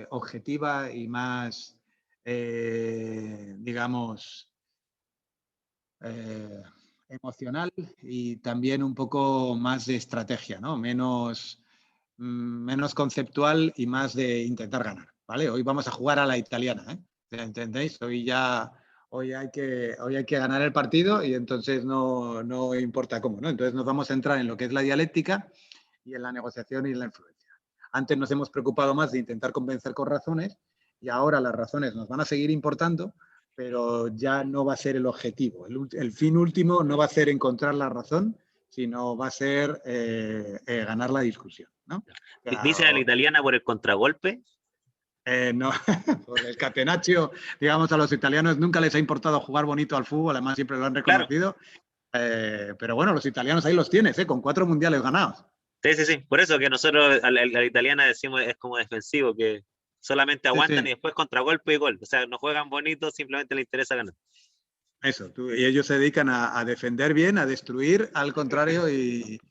objetiva y más, digamos, emocional y también un poco más de estrategia, ¿no? Menos conceptual y más de intentar ganar, ¿vale? Hoy vamos a jugar a la italiana, ¿eh? ¿Entendéis? Hoy hay que ganar el partido y entonces no importa cómo, ¿no? Entonces nos vamos a entrar en lo que es la dialéctica y en la negociación y la influencia. Antes nos hemos preocupado más de intentar convencer con razones y ahora las razones nos van a seguir importando, pero ya no va a ser el objetivo. El fin último no va a ser encontrar la razón, sino va a ser ganar la discusión, ¿no? Dice a la italiana por el contragolpe. No, por el catenaccio, digamos, a los italianos nunca les ha importado jugar bonito al fútbol, además siempre lo han reconocido. Claro. Pero bueno, los italianos ahí los tienes, con 4 mundiales ganados. Sí. Por eso que nosotros a la italiana decimos es como defensivo, que solamente aguantan y después contragolpe y gol. O sea, no juegan bonito, simplemente les interesa ganar. Eso, y ellos se dedican a defender bien, a destruir al contrario y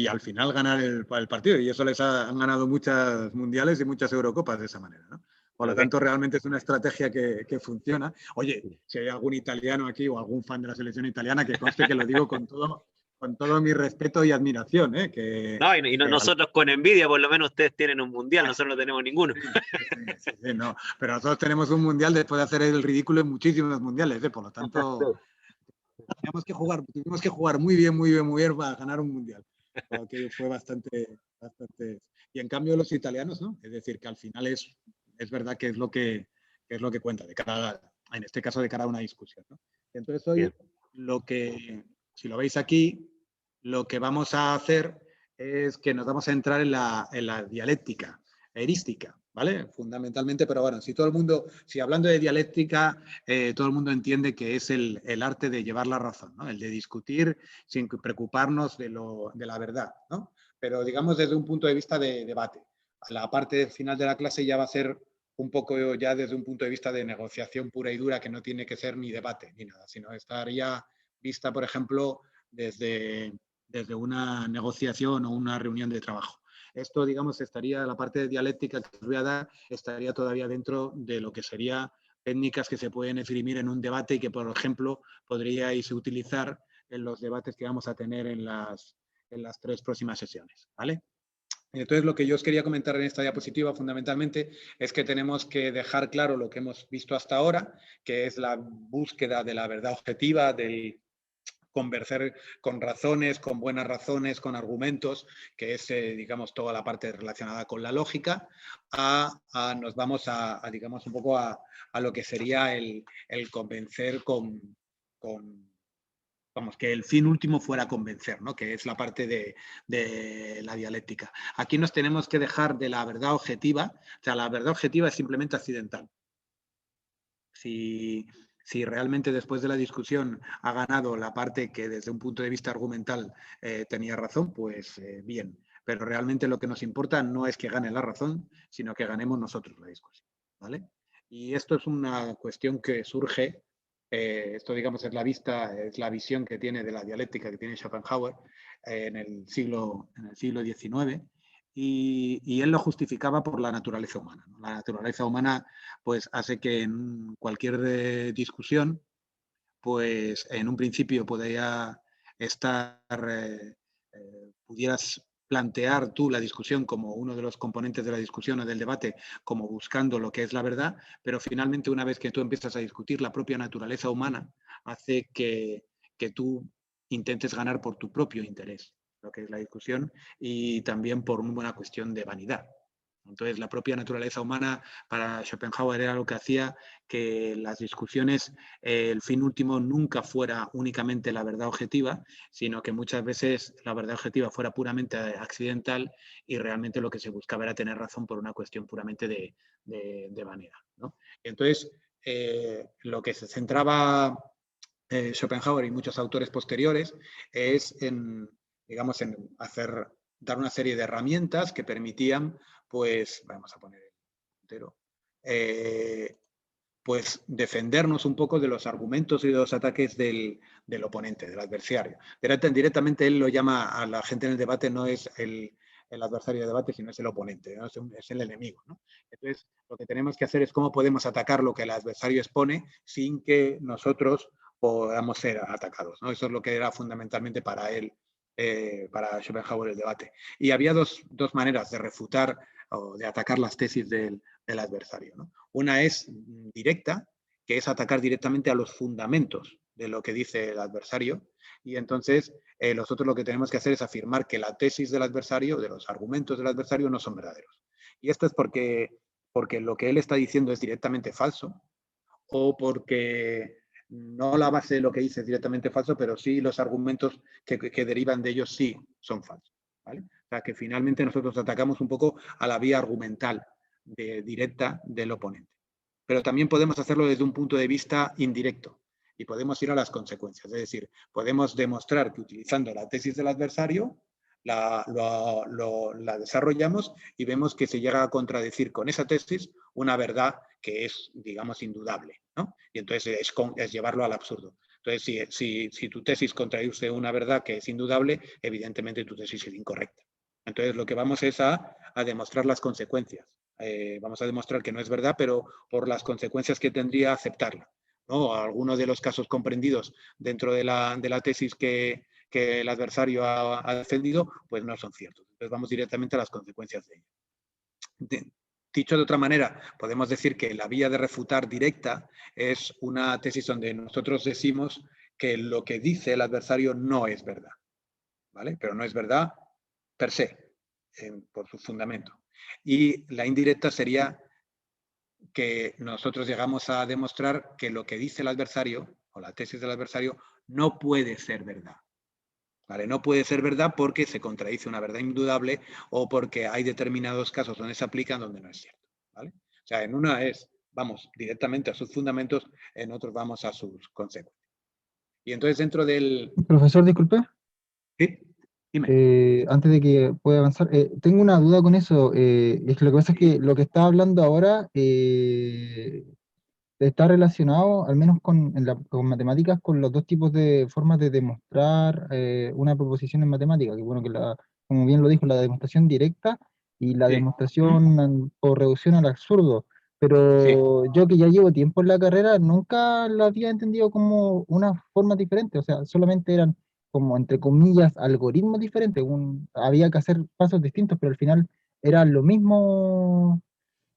al final ganar el partido. Y eso han ganado muchas mundiales y muchas Eurocopas de esa manera, ¿no? Por lo tanto, realmente es una estrategia que funciona. Oye, si hay algún italiano aquí o algún fan de la selección italiana, que conste que lo digo con todo mi respeto y admiración. Nosotros con envidia, por lo menos ustedes tienen un mundial, nosotros no tenemos ninguno. Sí, no, pero nosotros tenemos un mundial después de hacer el ridículo en muchísimos mundiales, por lo tanto, tuvimos que jugar muy bien para ganar un mundial. Aquello fue bastante. Y en cambio los italianos, ¿no? Es decir, que al final es verdad que es lo que cuenta, en este caso de cara a una discusión, ¿no? Entonces hoy, si lo veis aquí, lo que vamos a hacer es que nos vamos a entrar en la dialéctica erística, ¿vale? Fundamentalmente, pero bueno, si hablando de dialéctica, todo el mundo entiende que es el arte de llevar la razón, ¿no? El de discutir sin preocuparnos de la verdad, ¿no? Pero digamos desde un punto de vista de debate. La parte final de la clase ya va a ser un poco ya desde un punto de vista de negociación pura y dura, que no tiene que ser ni debate ni nada, sino estaría vista, por ejemplo, desde una negociación o una reunión de trabajo. Esto, digamos, la parte de dialéctica que os voy a dar, estaría todavía dentro de lo que sería técnicas que se pueden esgrimir en un debate y que, por ejemplo, podríais utilizar en los debates que vamos a tener en las 3 próximas sesiones, ¿vale? Entonces, lo que yo os quería comentar en esta diapositiva fundamentalmente es que tenemos que dejar claro lo que hemos visto hasta ahora, que es la búsqueda de la verdad objetiva, del convencer con razones, con buenas razones, con argumentos, que es, digamos, toda la parte relacionada con la lógica, nos vamos digamos, un poco a lo que sería el convencer vamos, que el fin último fuera convencer, ¿no? Que es la parte de la dialéctica. Aquí nos tenemos que dejar de la verdad objetiva, o sea, la verdad objetiva es simplemente accidental. Si realmente después de la discusión ha ganado la parte que desde un punto de vista argumental tenía razón, pues bien. Pero realmente lo que nos importa no es que gane la razón, sino que ganemos nosotros la discusión, ¿vale? Y esto es una cuestión que surge, esto digamos es la visión que tiene de la dialéctica que tiene Schopenhauer en el siglo XIX, y él lo justificaba por la naturaleza humana, ¿no? La naturaleza humana pues hace que en cualquier discusión, pues en un principio pudieras plantear tú la discusión como uno de los componentes de la discusión o del debate, como buscando lo que es la verdad, pero finalmente una vez que tú empiezas a discutir, la propia naturaleza humana hace que tú intentes ganar por tu propio interés, lo que es la discusión, y también por una buena cuestión de vanidad. Entonces, la propia naturaleza humana para Schopenhauer era lo que hacía que las discusiones, el fin último nunca fuera únicamente la verdad objetiva, sino que muchas veces la verdad objetiva fuera puramente accidental y realmente lo que se buscaba era tener razón por una cuestión puramente de vanidad, ¿no? Entonces, lo que se centraba Schopenhauer y muchos autores posteriores es digamos, dar una serie de herramientas que permitían, pues, vamos a poner el puntero, pues defendernos un poco de los argumentos y de los ataques del oponente, del adversario. Directamente él lo llama a la gente en el debate, no es el adversario de debate, sino es el oponente, ¿no? Es el enemigo, ¿no? Entonces, lo que tenemos que hacer es cómo podemos atacar lo que el adversario expone sin que nosotros podamos ser atacados, ¿no? Eso es lo que era fundamentalmente para él, para Schopenhauer, el debate. Y había dos maneras de refutar o de atacar las tesis del adversario, ¿no? Una es directa, que es atacar directamente a los fundamentos de lo que dice el adversario, y entonces nosotros lo que tenemos que hacer es afirmar que la tesis del adversario, de los argumentos del adversario, no son verdaderos. Y esto es porque lo que él está diciendo es directamente falso, o porque no la base de lo que dice es directamente falso, pero sí los argumentos que derivan de ellos sí son falsos, ¿vale? O sea, que finalmente nosotros atacamos un poco a la vía argumental directa del oponente. Pero también podemos hacerlo desde un punto de vista indirecto y podemos ir a las consecuencias. Es decir, podemos demostrar que utilizando la tesis del adversario la desarrollamos y vemos que se llega a contradecir con esa tesis una verdad que es, digamos, indudable, ¿no? Y entonces es llevarlo al absurdo. Entonces, si tu tesis contradice una verdad que es indudable, evidentemente tu tesis es incorrecta. Entonces, lo que vamos es a demostrar las consecuencias. Vamos a demostrar que no es verdad, pero por las consecuencias que tendría aceptarla, ¿no? Algunos de los casos comprendidos dentro de la tesis que el adversario ha defendido, pues no son ciertos. Entonces vamos directamente a las consecuencias de ello. Dicho de otra manera, podemos decir que la vía de refutar directa es una tesis donde nosotros decimos que lo que dice el adversario no es verdad, ¿vale? Pero no es verdad per se, por su fundamento. Y la indirecta sería que nosotros llegamos a demostrar que lo que dice el adversario, o la tesis del adversario, no puede ser verdad. ¿Vale? No puede ser verdad porque se contradice una verdad indudable o porque hay determinados casos donde se aplican donde no es cierto, ¿vale? O sea, en una vamos directamente a sus fundamentos, en otros vamos a sus consecuencias. Y entonces dentro del... Profesor, disculpe. ¿Sí? Dime. Antes de que pueda avanzar, tengo una duda con eso. Es que lo que pasa es que lo que está hablando ahora está relacionado, al menos con matemáticas, con los dos tipos de formas de demostrar una proposición en matemática, que bueno, como bien lo dijo, la demostración directa y la Sí. demostración por reducción al absurdo. Sí. Pero yo que ya llevo tiempo en la carrera, nunca la había entendido como una forma diferente, o sea, solamente eran como, entre comillas, algoritmos diferentes, había que hacer pasos distintos, pero al final era lo mismo,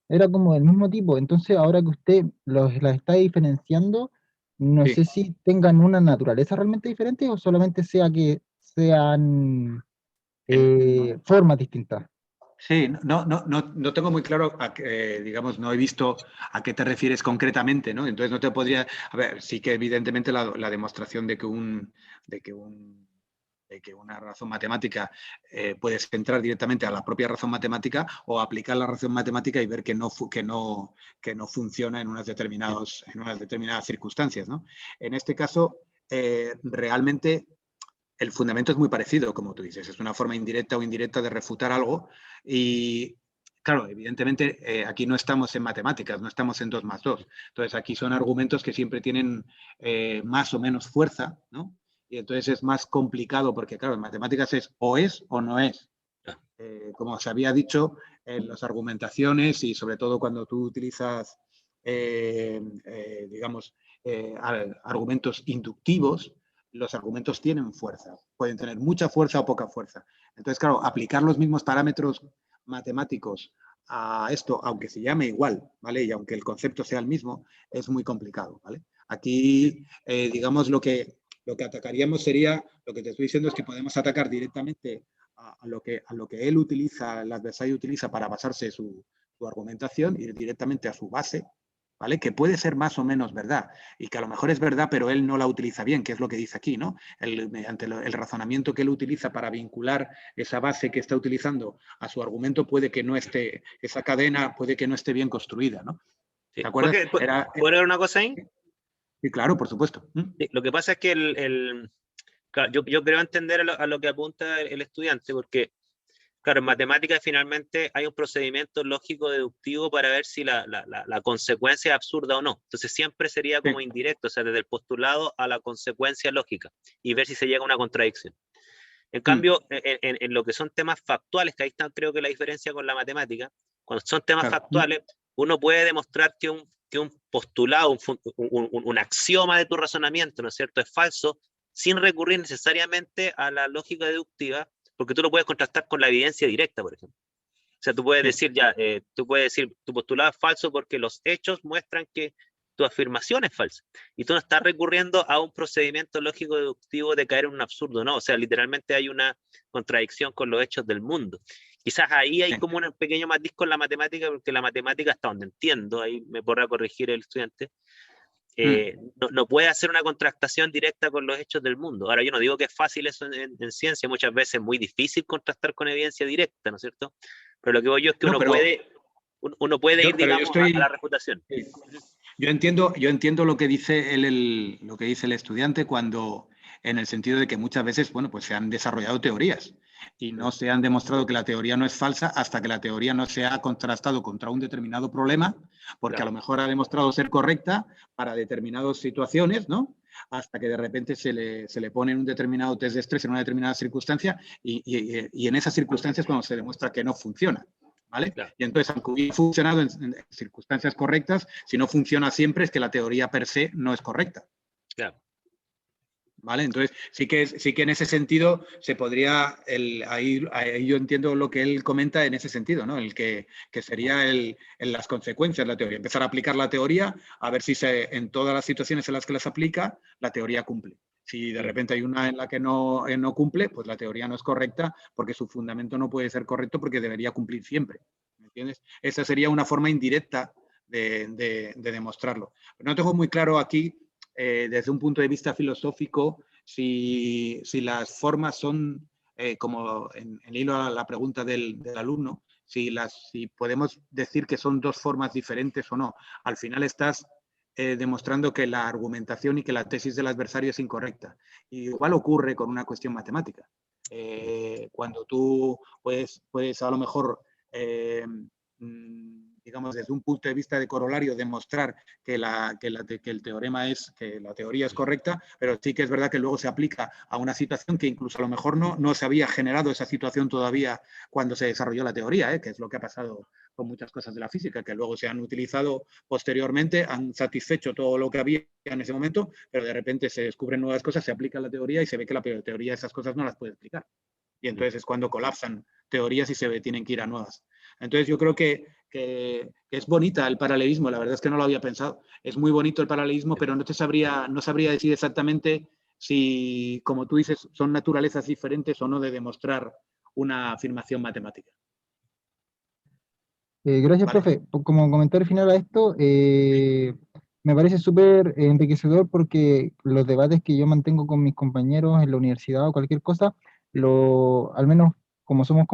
era como del mismo tipo. Entonces, ahora que usted las está diferenciando, no Sí. sé si tengan una naturaleza realmente diferente o solamente sea que sean formas distintas. Sí, no tengo muy claro, digamos, no he visto a qué te refieres concretamente, ¿no? Entonces no te podría, a ver, sí que evidentemente la demostración de que una razón matemática puedes entrar directamente a la propia razón matemática o aplicar la razón matemática y ver que no funciona en unas determinadas circunstancias, ¿no? En este caso, realmente el fundamento es muy parecido, como tú dices, es una forma indirecta o indirecta de refutar algo y, claro, evidentemente aquí no estamos en matemáticas, no estamos en 2 más 2. Entonces aquí son argumentos que siempre tienen más o menos fuerza, ¿no? Y entonces es más complicado porque, claro, en matemáticas es o no es. Como se había dicho, en las argumentaciones y sobre todo cuando tú utilizas, digamos, argumentos inductivos, los argumentos tienen fuerza, pueden tener mucha fuerza o poca fuerza. Entonces, claro, aplicar los mismos parámetros matemáticos a esto, aunque se llame igual, ¿vale? Y aunque el concepto sea el mismo, es muy complicado, ¿vale? Aquí, digamos, lo que atacaríamos sería, lo que te estoy diciendo es que podemos atacar directamente a lo que él utiliza, el adversario utiliza para basarse su argumentación, ir directamente a su base, ¿vale? Que puede ser más o menos verdad y que a lo mejor es verdad, pero él no la utiliza bien, que es lo que dice aquí, ¿no? Mediante el razonamiento que él utiliza para vincular esa base que está utilizando a su argumento, puede que no esté, esa cadena puede que no esté bien construida, ¿no? Sí. ¿Te acuerdas? ¿Puedo ver una cosa ahí? Sí, claro, por supuesto. Sí, lo que pasa es que claro, yo creo entender a lo que apunta el estudiante, porque claro, en matemáticas finalmente hay un procedimiento lógico deductivo para ver si la consecuencia es absurda o no. Entonces siempre sería como indirecto, o sea, desde el postulado a la consecuencia lógica y ver si se llega a una contradicción. En cambio, en lo que son temas factuales, que ahí está creo que la diferencia con la matemática, cuando son temas factuales, uno puede demostrar que un postulado, un axioma de tu razonamiento, ¿no es cierto?, es falso, sin recurrir necesariamente a la lógica deductiva, porque tú lo puedes contrastar con la evidencia directa, por ejemplo. O sea, tú puedes decir tu postulado es falso porque los hechos muestran que tu afirmación es falsa. Y tú no estás recurriendo a un procedimiento lógico deductivo de caer en un absurdo, ¿no? O sea, literalmente hay una contradicción con los hechos del mundo. Quizás ahí hay como un pequeño matiz con la matemática, porque la matemática, hasta donde entiendo, ahí me podrá corregir el estudiante, no puede hacer una contrastación directa con los hechos del mundo. Ahora, yo no digo que es fácil eso en ciencia, muchas veces es muy difícil contrastar con evidencia directa, ¿no es cierto? Pero lo que voy yo es que uno puede ir, digamos, a la refutación. Yo entiendo lo que dice lo que dice el estudiante cuando, en el sentido de que muchas veces, bueno, pues se han desarrollado teorías y no se han demostrado que la teoría no es falsa hasta que la teoría no se ha contrastado contra un determinado problema, porque a lo mejor ha demostrado ser correcta para determinadas situaciones, ¿no? Hasta que de repente se le pone un determinado test de estrés en una determinada circunstancia y en esas circunstancias es cuando se demuestra que no funciona. ¿Vale? Claro. Y entonces, aunque hubiera funcionado en circunstancias correctas, si no funciona siempre es que la teoría per se no es correcta. Claro. ¿Vale? Entonces, sí que en ese sentido se podría, ahí yo entiendo lo que él comenta en ese sentido, ¿no? El que sería en las consecuencias de la teoría. Empezar a aplicar la teoría, a ver si en todas las situaciones en las que las aplica, la teoría cumple. Si de repente hay una en la que no cumple, pues la teoría no es correcta porque su fundamento no puede ser correcto porque debería cumplir siempre. ¿Me entiendes? Esa sería una forma indirecta de demostrarlo. Pero no tengo muy claro aquí, desde un punto de vista filosófico, si las formas son, como en hilo a la pregunta del alumno, si podemos decir que son dos formas diferentes o no. Al final estás demostrando que la argumentación y que la tesis del adversario es incorrecta. Y igual ocurre con una cuestión matemática. Cuando tú puedes a lo mejor, digamos, desde un punto de vista de corolario, demostrar que el teorema que la teoría es correcta, pero sí que es verdad que luego se aplica a una situación que incluso a lo mejor no se había generado esa situación todavía cuando se desarrolló la teoría, que es lo que ha pasado con muchas cosas de la física, que luego se han utilizado posteriormente, han satisfecho todo lo que había en ese momento, pero de repente se descubren nuevas cosas, se aplica la teoría y se ve que la teoría esas cosas no las puede explicar. Y entonces es cuando colapsan teorías y se tienen que ir a nuevas. Entonces yo creo que es bonita el paralelismo, la verdad es que no lo había pensado. Es muy bonito el paralelismo, pero no sabría decir exactamente si, como tú dices, son naturalezas diferentes o no de demostrar una afirmación matemática. Gracias, profe. Como comentario final a esto, me parece súper enriquecedor porque los debates que yo mantengo con mis compañeros en la universidad o cualquier cosa, al menos como somos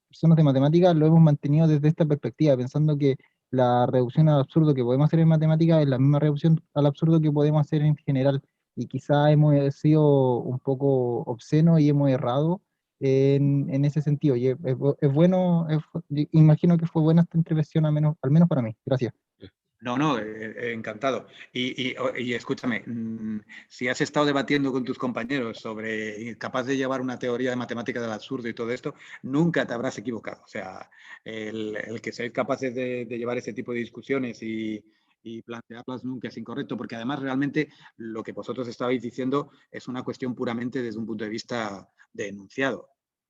personas de matemáticas, lo hemos mantenido desde esta perspectiva, pensando que la reducción al absurdo que podemos hacer en matemáticas es la misma reducción al absurdo que podemos hacer en general. Y quizá hemos sido un poco obscenos y hemos errado en ese sentido. Y es bueno, imagino que fue buena esta intervención, al menos para mí. Gracias. No, encantado. Y escúchame, si has estado debatiendo con tus compañeros sobre capaz de llevar una teoría de matemática del absurdo y todo esto, nunca te habrás equivocado. O sea, el que seáis capaces de llevar ese tipo de discusiones y plantearlas nunca es incorrecto, porque además realmente lo que vosotros estabais diciendo es una cuestión puramente desde un punto de vista de enunciado.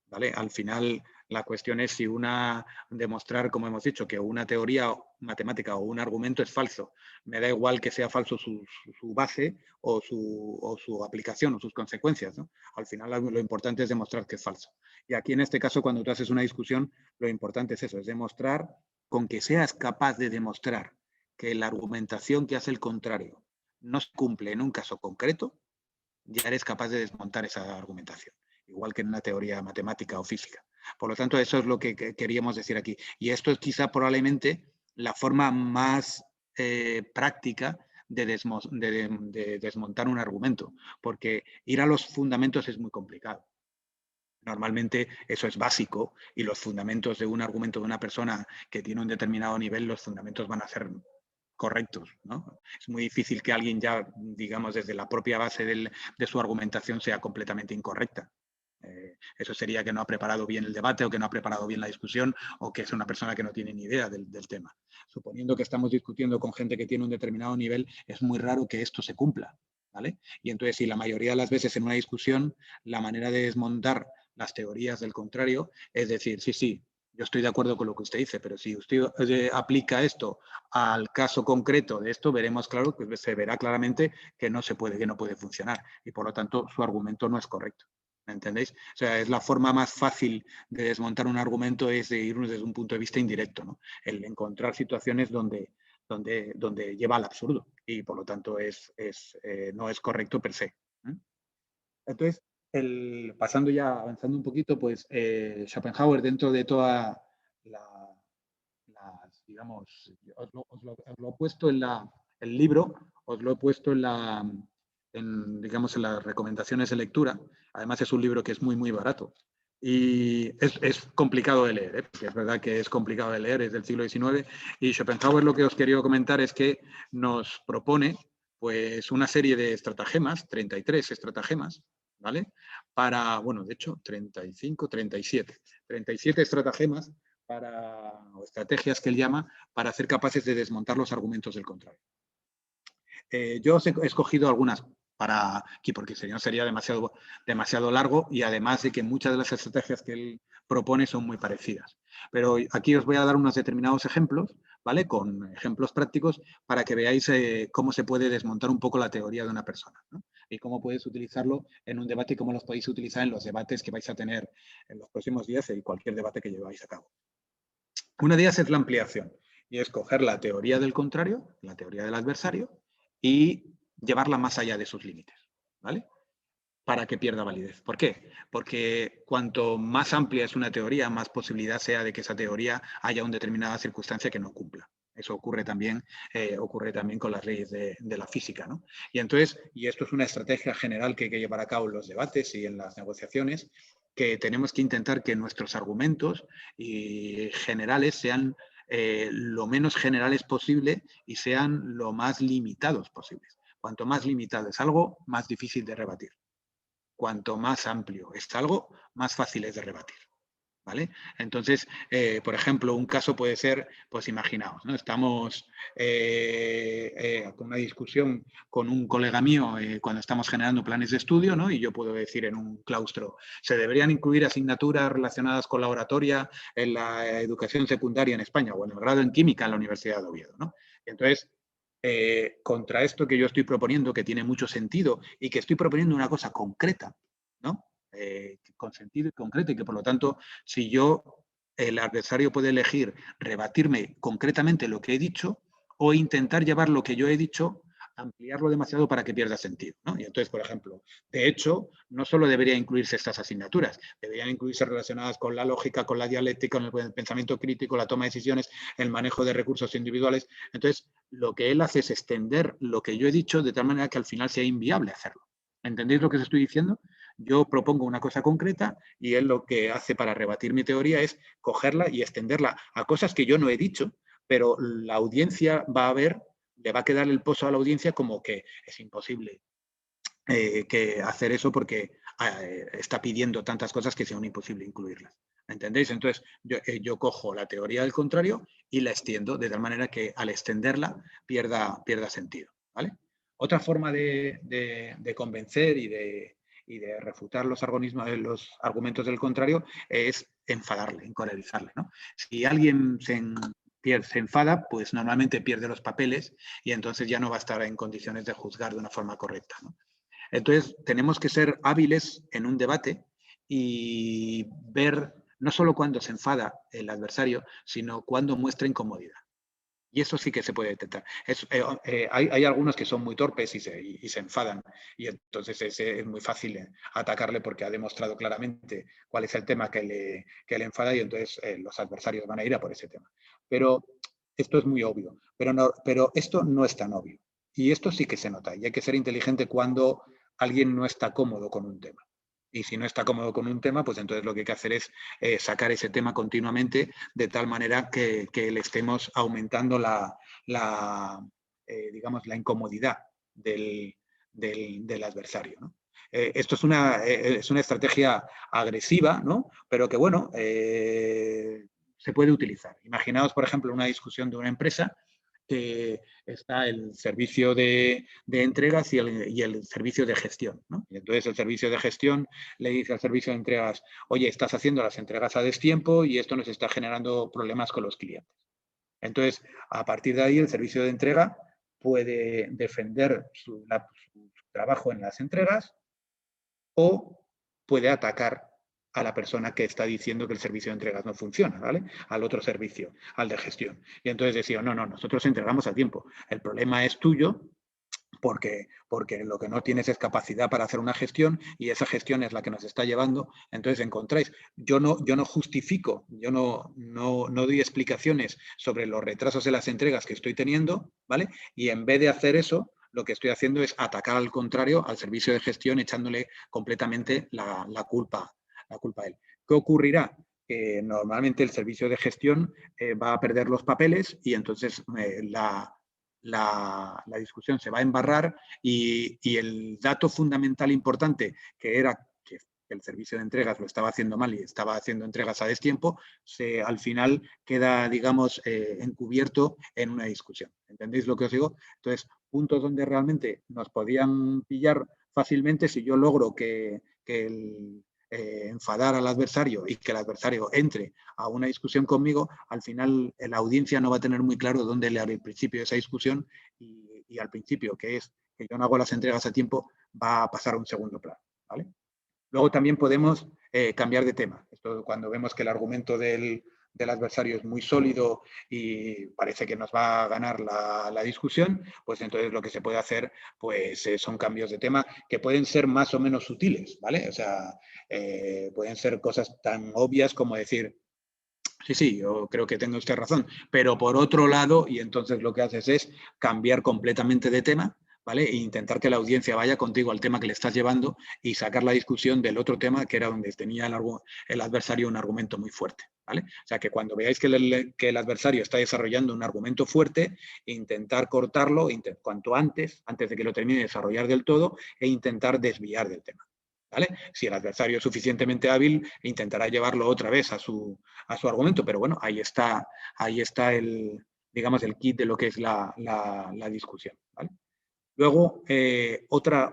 ¿Vale? Al final, la cuestión es si demostrar, como hemos dicho, que una teoría matemática o un argumento es falso. Me da igual que sea falso su base o su aplicación o sus consecuencias, ¿no? Al final lo importante es demostrar que es falso. Y aquí en este caso, cuando tú haces una discusión, lo importante es eso, es demostrar, con que seas capaz de demostrar que la argumentación que hace el contrario no se cumple en un caso concreto, ya eres capaz de desmontar esa argumentación, igual que en una teoría matemática o física. Por lo tanto, eso es lo que queríamos decir aquí. Y esto es quizá probablemente la forma más práctica de desmontar un argumento, porque ir a los fundamentos es muy complicado. Normalmente eso es básico y los fundamentos de un argumento de una persona que tiene un determinado nivel, los fundamentos van a ser correctos, ¿no? Es muy difícil que alguien ya, digamos, desde la propia base de su argumentación sea completamente incorrecta. Eso sería que no ha preparado bien el debate o que no ha preparado bien la discusión o que es una persona que no tiene ni idea del tema. Suponiendo que estamos discutiendo con gente que tiene un determinado nivel, es muy raro que esto se cumpla, ¿vale? Y entonces, si la mayoría de las veces en una discusión, la manera de desmontar las teorías del contrario es decir, sí, yo estoy de acuerdo con lo que usted dice, pero si usted aplica esto al caso concreto de esto, veremos claro que se verá claramente que no puede funcionar y por lo tanto su argumento no es correcto. ¿Me entendéis? O sea, es la forma más fácil de desmontar un argumento es de irnos desde un punto de vista indirecto, ¿no? El encontrar situaciones donde lleva al absurdo y por lo tanto no es correcto per se. Entonces, avanzando un poquito, pues Schopenhauer dentro de toda digamos, os lo he puesto el libro, os lo he puesto digamos, en las recomendaciones de lectura. Además es un libro que es muy, muy barato. Y es complicado de leer, porque es verdad que es complicado de leer, es del siglo XIX. Y Schopenhauer lo que os quería comentar es que nos propone pues, una serie de estratagemas, 33 estratagemas, ¿vale? Bueno, de hecho, 37 estratagemas o estrategias que él llama para ser capaces de desmontar los argumentos del contrario. Yo os he escogido algunas aquí porque sería demasiado largo y además de que muchas de las estrategias que él propone son muy parecidas. Pero aquí os voy a dar unos determinados ejemplos, ¿vale? Con ejemplos prácticos para que veáis cómo se puede desmontar un poco la teoría de una persona, ¿no? Y cómo podéis utilizarlo en un debate y cómo los podéis utilizar en los debates que vais a tener en los próximos días y cualquier debate que lleváis a cabo. Una de ellas es la ampliación y es coger la teoría del contrario, la teoría del adversario y llevarla más allá de sus límites, ¿vale? Para que pierda validez. ¿Por qué? Porque cuanto más amplia es una teoría, más posibilidad sea de que esa teoría haya una determinada circunstancia que no cumpla. Eso ocurre también con las leyes de la física, ¿no? Y esto es una estrategia general que hay que llevar a cabo en los debates y en las negociaciones, que tenemos que intentar que nuestros argumentos generales sean lo menos generales posible y sean lo más limitados posibles. Cuanto más limitado es algo, más difícil de rebatir. Cuanto más amplio es algo, más fácil es de rebatir, ¿vale? Entonces, por ejemplo, un caso puede ser, pues imaginaos, ¿no? Estamos con una discusión con un colega mío cuando estamos generando planes de estudio, ¿no? Y yo puedo decir en un claustro, se deberían incluir asignaturas relacionadas con la oratoria en la educación secundaria en España o en el grado en química en la Universidad de Oviedo, ¿no? Y entonces, contra esto que yo estoy proponiendo, que tiene mucho sentido y que estoy proponiendo una cosa concreta, ¿no? Con sentido y concreto y que por lo tanto, si el adversario puede elegir rebatirme concretamente lo que he dicho o intentar llevar lo que yo he dicho, ampliarlo demasiado para que pierda sentido, ¿no? Y entonces, por ejemplo, de hecho, no solo debería incluirse estas asignaturas, deberían incluirse relacionadas con la lógica, con la dialéctica, con el pensamiento crítico, la toma de decisiones, el manejo de recursos individuales. Entonces, lo que él hace es extender lo que yo he dicho de tal manera que al final sea inviable hacerlo. ¿Entendéis lo que os estoy diciendo? Yo propongo una cosa concreta y él lo que hace para rebatir mi teoría es cogerla y extenderla a cosas que yo no he dicho, pero la audiencia le va a quedar el pozo a la audiencia como que es imposible que hacer eso porque está pidiendo tantas cosas que sea imposible incluirlas. ¿Entendéis? Entonces, yo cojo la teoría del contrario y la extiendo de tal manera que al extenderla pierda sentido, ¿vale? Otra forma de convencer y de refutar los argumentos del contrario es enfadarle, encolerizarle, ¿no? Si alguien se enfada, pues normalmente pierde los papeles y entonces ya no va a estar en condiciones de juzgar de una forma correcta, ¿no? Entonces, tenemos que ser hábiles en un debate y ver no solo cuando se enfada el adversario, sino cuando muestra incomodidad. Y eso sí que se puede detectar. Hay algunos que son muy torpes y se enfadan y entonces es muy fácil atacarle porque ha demostrado claramente cuál es el tema que le enfada y entonces los adversarios van a ir a por ese tema. Pero esto es muy obvio, pero esto no es tan obvio. Y esto sí que se nota y hay que ser inteligente cuando alguien no está cómodo con un tema. Y si no está cómodo con un tema, pues entonces lo que hay que hacer es sacar ese tema continuamente de tal manera que le estemos aumentando digamos, la incomodidad del adversario, ¿no? esto es una estrategia agresiva, ¿no? Pero que, bueno, se puede utilizar. Imaginaos, por ejemplo, una discusión de una empresa que está el servicio de entregas y el servicio de gestión, ¿no? Y entonces el servicio de gestión le dice al servicio de entregas, oye, estás haciendo las entregas a destiempo y esto nos está generando problemas con los clientes. Entonces, a partir de ahí, el servicio de entrega puede defender su trabajo en las entregas o puede atacar a la persona que está diciendo que el servicio de entregas no funciona, ¿vale? Al otro servicio, al de gestión. Y entonces decía, no, nosotros entregamos a tiempo. El problema es tuyo porque lo que no tienes es capacidad para hacer una gestión y esa gestión es la que nos está llevando. Entonces encontráis, yo no justifico, yo no doy explicaciones sobre los retrasos de las entregas que estoy teniendo, ¿vale? Y en vez de hacer eso, lo que estoy haciendo es atacar al contrario al servicio de gestión, echándole completamente la culpa a él. ¿Qué ocurrirá? Que normalmente el servicio de gestión va a perder los papeles y entonces la discusión se va a embarrar y el dato fundamental importante, que era que el servicio de entregas lo estaba haciendo mal y estaba haciendo entregas a destiempo, al final queda, digamos, encubierto en una discusión. ¿Entendéis lo que os digo? Entonces, puntos donde realmente nos podían pillar fácilmente si yo logro que enfadar al adversario y que el adversario entre a una discusión conmigo, al final la audiencia no va a tener muy claro dónde leer el principio de esa discusión y al principio, que es que yo no hago las entregas a tiempo, va a pasar a un segundo plano, ¿vale? Luego también podemos cambiar de tema. Esto, cuando vemos que el argumento del adversario es muy sólido y parece que nos va a ganar la discusión, pues entonces lo que se puede hacer pues, son cambios de tema que pueden ser más o menos sutiles, ¿vale? O sea, pueden ser cosas tan obvias como decir, sí, yo creo que tengo usted razón, pero por otro lado, y entonces lo que haces es cambiar completamente de tema, ¿vale? E intentar que la audiencia vaya contigo al tema que le estás llevando y sacar la discusión del otro tema que era donde tenía el adversario un argumento muy fuerte, ¿vale? O sea, que cuando veáis que el adversario está desarrollando un argumento fuerte, intentar cortarlo cuanto antes de que lo termine de desarrollar del todo e intentar desviar del tema. ¿Vale? Si el adversario es suficientemente hábil, intentará llevarlo otra vez a su argumento, pero bueno, ahí está el, digamos, el kit de lo que es la discusión. ¿Vale? Luego, otra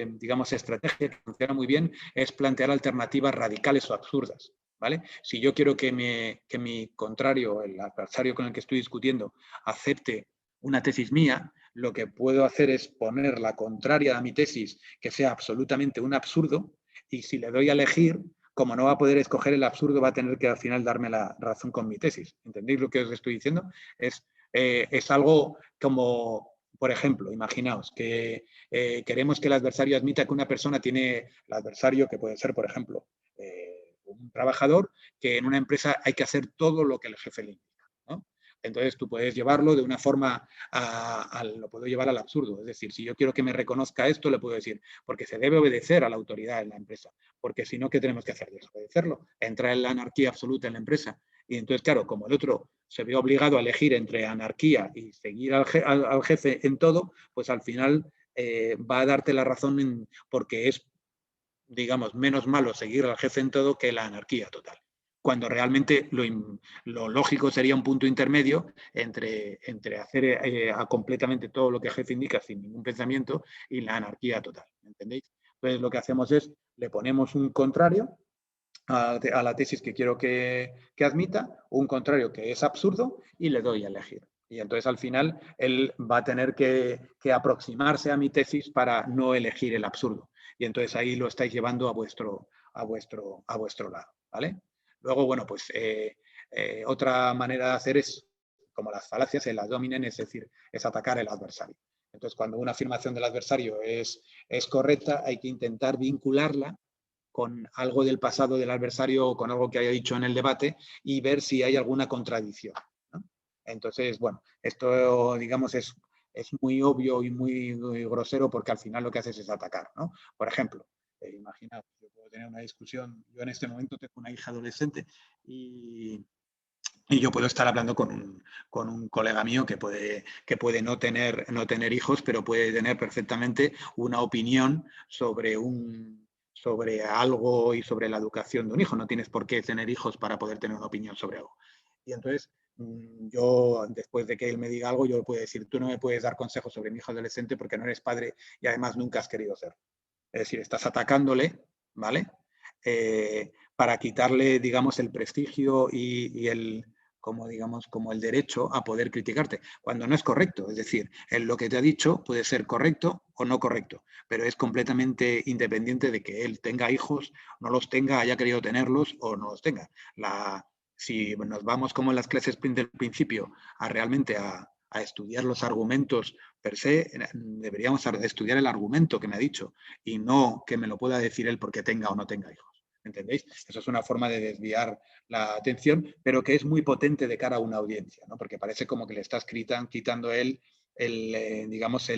digamos, estrategia que funciona muy bien es plantear alternativas radicales o absurdas. ¿Vale? Si yo quiero que mi contrario, el adversario con el que estoy discutiendo, acepte una tesis mía, lo que puedo hacer es poner la contraria a mi tesis que sea absolutamente un absurdo y si le doy a elegir, como no va a poder escoger el absurdo, va a tener que al final darme la razón con mi tesis. ¿Entendéis lo que os estoy diciendo? Es algo como, por ejemplo, imaginaos que queremos que el adversario admita que una persona tiene, el adversario que puede ser, por ejemplo, un trabajador, que en una empresa hay que hacer todo lo que el jefe le indica, ¿no? Entonces tú puedes llevarlo de una forma, lo puedo llevar al absurdo. Es decir, si yo quiero que me reconozca esto, le puedo decir, porque se debe obedecer a la autoridad en la empresa, porque si no, ¿qué tenemos que hacer? Desobedecerlo, entrar en la anarquía absoluta en la empresa. Y entonces, claro, como el otro se ve obligado a elegir entre anarquía y seguir al jefe en todo, pues al final va a darte la razón porque es, digamos, menos malo seguir al jefe en todo que la anarquía total. Cuando realmente lo lógico sería un punto intermedio entre hacer completamente todo lo que el jefe indica sin ningún pensamiento y la anarquía total. ¿Entendéis? Entonces lo que hacemos es, le ponemos un contrario a la tesis que quiero que admita, un contrario que es absurdo y le doy a elegir. Y entonces al final él va a tener que aproximarse a mi tesis para no elegir el absurdo. Y entonces ahí lo estáis llevando a vuestro lado, ¿vale? Luego, bueno, pues otra manera de hacer es, como las falacias, el ad hominem, es decir, es atacar al adversario. Entonces, cuando una afirmación del adversario es correcta, hay que intentar vincularla con algo del pasado del adversario o con algo que haya dicho en el debate y ver si hay alguna contradicción, ¿no? Entonces, bueno, esto, digamos, es muy obvio y muy grosero porque al final lo que haces es atacar, ¿no? Por ejemplo, imaginaos, yo puedo tener una discusión, yo en este momento tengo una hija adolescente y Y yo puedo estar hablando con un colega mío que puede no tener hijos, pero puede tener perfectamente una opinión sobre algo y sobre la educación de un hijo. No tienes por qué tener hijos para poder tener una opinión sobre algo. Y entonces, yo, después de que él me diga algo, yo le puedo decir, tú no me puedes dar consejos sobre mi hijo adolescente porque no eres padre y además nunca has querido ser. Es decir, estás atacándole, ¿vale? Para quitarle, digamos, el prestigio y el, como el derecho a poder criticarte, cuando no es correcto. Es decir, lo que te ha dicho puede ser correcto o no correcto, pero es completamente independiente de que él tenga hijos, no los tenga, haya querido tenerlos o no los tenga. Si nos vamos como en las clases del principio realmente a estudiar los argumentos per se, deberíamos estudiar el argumento que me ha dicho y no que me lo pueda decir él porque tenga o no tenga hijos. ¿Entendéis? Eso es una forma de desviar la atención, pero que es muy potente de cara a una audiencia, ¿no? Porque parece como que le estás quitando él digamos,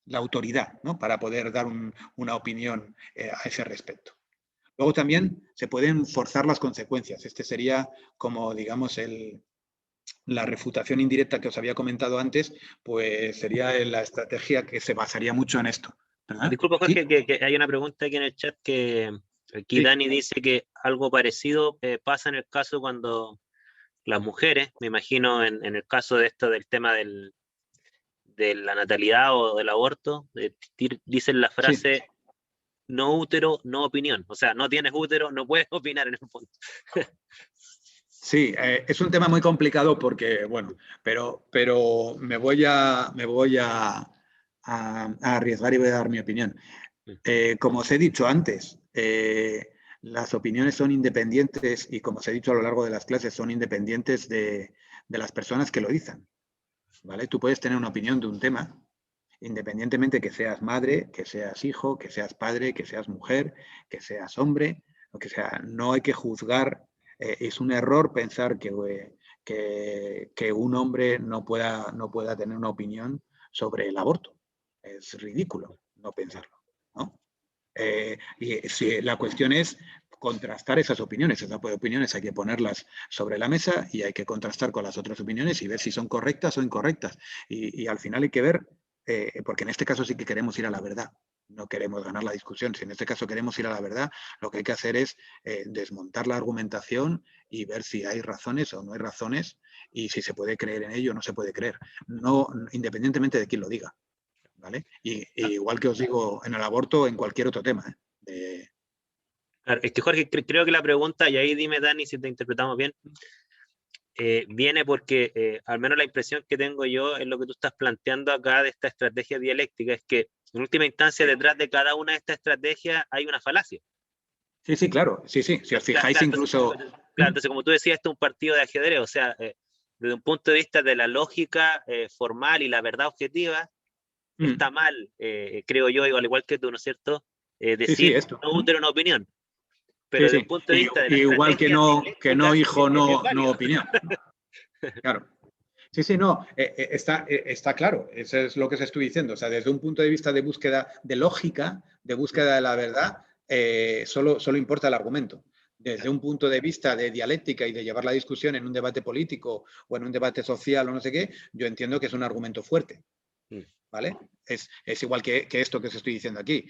la autoridad, ¿no? Para poder dar una opinión a ese respecto. Luego también se pueden forzar las consecuencias. Este sería como, digamos, la refutación indirecta que os había comentado antes, pues sería la estrategia que se basaría mucho en esto. ¿Verdad? Disculpa, Jorge, ¿Sí? que hay una pregunta aquí en el chat que aquí Sí. Dani dice que algo parecido pasa en el caso cuando las mujeres, me imagino en el caso de esto del tema de la natalidad o del aborto, dicen la frase Sí. no útero, no opinión. O sea, no tienes útero, no puedes opinar en el fondo. Sí, es un tema muy complicado porque, bueno, pero me voy a arriesgar y voy a dar mi opinión. Como os he dicho antes, las opiniones son independientes y, como os he dicho a lo largo de las clases, son independientes de las personas que lo dicen. ¿Vale? Tú puedes tener una opinión de un tema, independientemente que seas madre, que seas hijo, que seas padre, que seas mujer, que seas hombre, lo que sea. No hay que juzgar. Es un error pensar que un hombre no pueda tener una opinión sobre el aborto. Es ridículo no pensarlo, ¿no? Y si la cuestión es contrastar esas opiniones. Esas opiniones hay que ponerlas sobre la mesa y hay que contrastar con las otras opiniones y ver si son correctas o incorrectas. Y al final hay que ver, porque en este caso sí que queremos ir a la verdad. No queremos ganar la discusión. Si en este caso queremos ir a la verdad, lo que hay que hacer es desmontar la argumentación y ver si hay razones o no hay razones y si se puede creer en ello o no se puede creer. No, independientemente de quién lo diga. ¿Vale? Y igual que os digo en el aborto, en cualquier otro tema. Claro, es que Jorge, creo que la pregunta, y ahí dime Dani si te interpretamos bien, viene porque al menos la impresión que tengo yo en lo que tú estás planteando acá de esta estrategia dialéctica es que en última instancia detrás de cada una de estas estrategias hay una falacia. Sí, sí, claro. Sí, sí. Si os fijáis, claro, incluso... entonces como tú decías, este es un partido de ajedrez, o sea, desde un punto de vista de la lógica formal y la verdad objetiva, está mal, creo yo, al igual que tú, ¿no es cierto? Decir sí, esto. no útero, una opinión. Pero Sí, desde sí. un punto de vista de la Igual que estrategia no dialéctica, hijo, es no válido. opinión. Claro. Sí, sí, no, está claro, eso es lo que os estoy diciendo. O sea, desde un punto de vista de búsqueda de lógica, de búsqueda de la verdad, solo importa el argumento. Desde un punto de vista de dialéctica y de llevar la discusión en un debate político o en un debate social o no sé qué, yo entiendo que es un argumento fuerte. ¿Vale? Es igual que esto que os estoy diciendo aquí.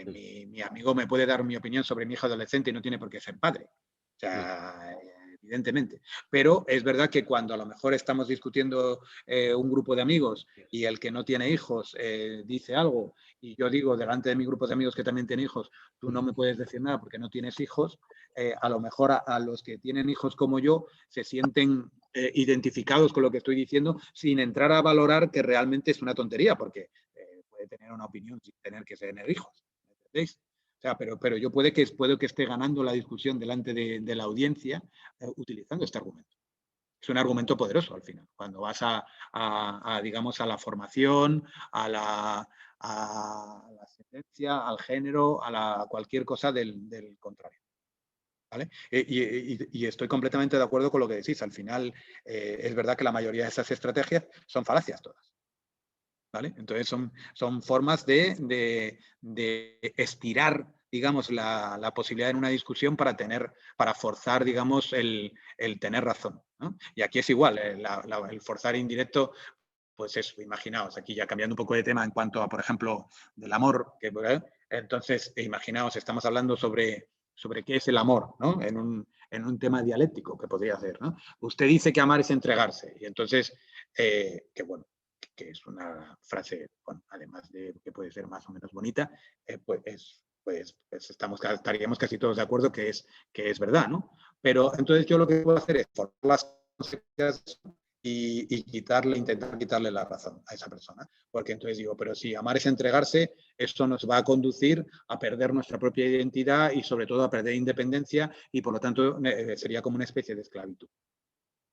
Mi amigo me puede dar mi opinión sobre mi hijo adolescente y no tiene por qué ser padre. O sea, evidentemente. Pero es verdad que cuando a lo mejor estamos discutiendo un grupo de amigos y el que no tiene hijos dice algo y yo digo delante de mi grupo de amigos que también tiene hijos, tú no me puedes decir nada porque no tienes hijos, a lo mejor a los que tienen hijos como yo se sienten identificados con lo que estoy diciendo sin entrar a valorar que realmente es una tontería porque puede tener una opinión sin tener que tener hijos. ¿Entendéis? O sea, pero yo puedo que esté ganando la discusión delante de la audiencia utilizando este argumento. Es un argumento poderoso al final. Cuando vas digamos, a la formación, a la ascendencia, al género, a cualquier cosa del contrario. ¿Vale? Y estoy completamente de acuerdo con lo que decís. Al final, es verdad que la mayoría de esas estrategias son falacias todas. ¿Vale? Entonces son formas de estirar digamos, la posibilidad en una discusión para forzar, digamos, el tener razón, ¿no? Y aquí es igual, el forzar indirecto, pues eso, imaginaos, aquí ya cambiando un poco de tema en cuanto a, por ejemplo, del amor, entonces, imaginaos, estamos hablando sobre qué es el amor, ¿no? En un tema dialéctico que podría ser, ¿no? Usted dice que amar es entregarse, y entonces, que bueno, que es una frase, bueno, además de que puede ser más o menos bonita, pues estaríamos casi todos de acuerdo que es verdad, ¿no? Pero entonces yo lo que puedo hacer es formar las consecuencias y intentar quitarle la razón a esa persona. Porque entonces digo, pero si amar es entregarse, esto nos va a conducir a perder nuestra propia identidad y sobre todo a perder independencia y por lo tanto sería como una especie de esclavitud.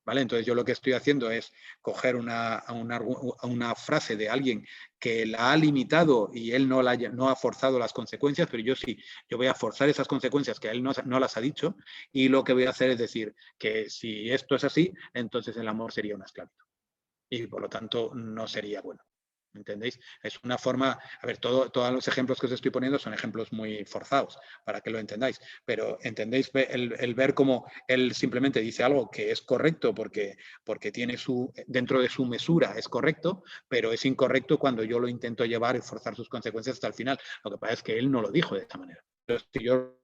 ¿Vale? Entonces yo lo que estoy haciendo es coger una frase de alguien que la ha limitado y él no ha forzado las consecuencias, pero yo sí, yo voy a forzar esas consecuencias que él no las ha dicho, y lo que voy a hacer es decir que si esto es así, entonces el amor sería una esclavitud y por lo tanto no sería bueno. ¿Entendéis? Es una forma, a ver, todos los ejemplos que os estoy poniendo son ejemplos muy forzados para que lo entendáis, pero entendéis el ver cómo él simplemente dice algo que es correcto porque tiene dentro de su mesura es correcto, pero es incorrecto cuando yo lo intento llevar y forzar sus consecuencias hasta el final. Lo que pasa es que él no lo dijo de esta manera. Pero si yo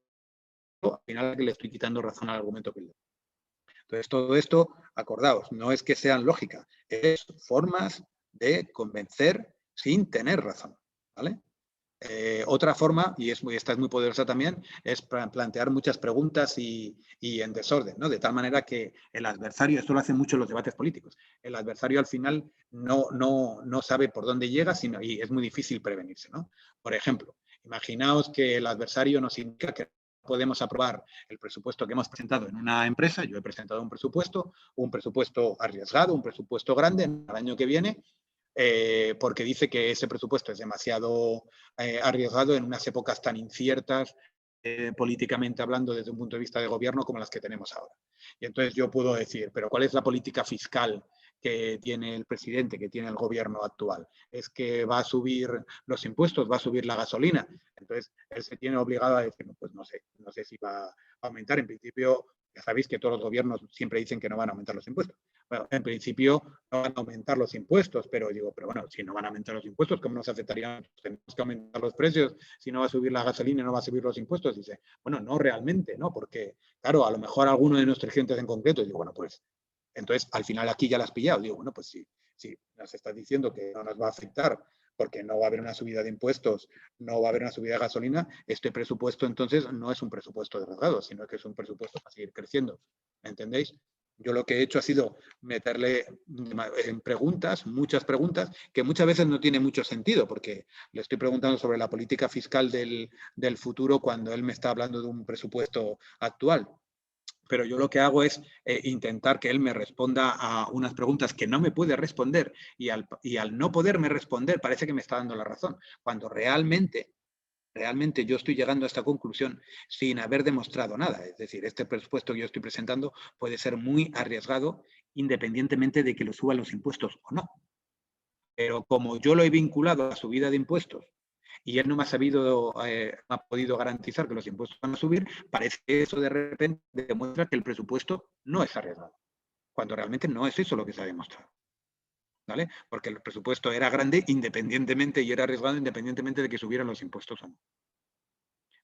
al final le estoy quitando razón al argumento que le doy. Entonces, todo esto, acordaos, no es que sean lógica, es formas de convencer sin tener razón, ¿vale? Otra forma, y esta es muy poderosa también, es plantear muchas preguntas y en desorden, ¿no? De tal manera que el adversario, esto lo hacen mucho en los debates políticos, el adversario al final no sabe por dónde llega y es muy difícil prevenirse, ¿no? Por ejemplo, imaginaos que el adversario nos indica que podemos aprobar el presupuesto que hemos presentado en una empresa. Yo he presentado un presupuesto arriesgado, un presupuesto grande en el año que viene, porque dice que ese presupuesto es demasiado arriesgado en unas épocas tan inciertas, políticamente hablando, desde un punto de vista de gobierno como las que tenemos ahora. Y entonces yo puedo decir, pero ¿cuál es la política fiscal que tiene el presidente, que tiene el gobierno actual? Es que va a subir los impuestos, va a subir la gasolina. Entonces él se tiene obligado a decir, pues no sé si va a aumentar. En principio, ya sabéis que todos los gobiernos siempre dicen que no van a aumentar los impuestos. Bueno, en principio no van a aumentar los impuestos, pero bueno, si no van a aumentar los impuestos, ¿cómo nos afectarían? Tenemos que aumentar los precios, si no va a subir la gasolina y no va a subir los impuestos. Dice, bueno, no realmente, ¿no? Porque, claro, a lo mejor alguno de nuestros clientes en concreto, digo, bueno, pues, entonces al final aquí ya la has pillado. Digo, bueno, pues sí, nos estás diciendo que no nos va a afectar porque no va a haber una subida de impuestos, no va a haber una subida de gasolina, este presupuesto entonces no es un presupuesto de rasgado, sino que es un presupuesto para seguir creciendo. ¿Entendéis? Yo lo que he hecho ha sido meterle en preguntas, muchas preguntas, que muchas veces no tiene mucho sentido, porque le estoy preguntando sobre la política fiscal del futuro cuando él me está hablando de un presupuesto actual. Pero yo lo que hago es intentar que él me responda a unas preguntas que no me puede responder y al no poderme responder parece que me está dando la razón, cuando realmente yo estoy llegando a esta conclusión sin haber demostrado nada. Es decir, este presupuesto que yo estoy presentando puede ser muy arriesgado independientemente de que lo suban los impuestos o no. Pero como yo lo he vinculado a la subida de impuestos y él no me ha podido garantizar que los impuestos van a subir, parece que eso de repente demuestra que el presupuesto no es arriesgado, cuando realmente no es eso lo que se ha demostrado. ¿Vale? Porque el presupuesto era grande independientemente y era arriesgado independientemente de que subieran los impuestos o no.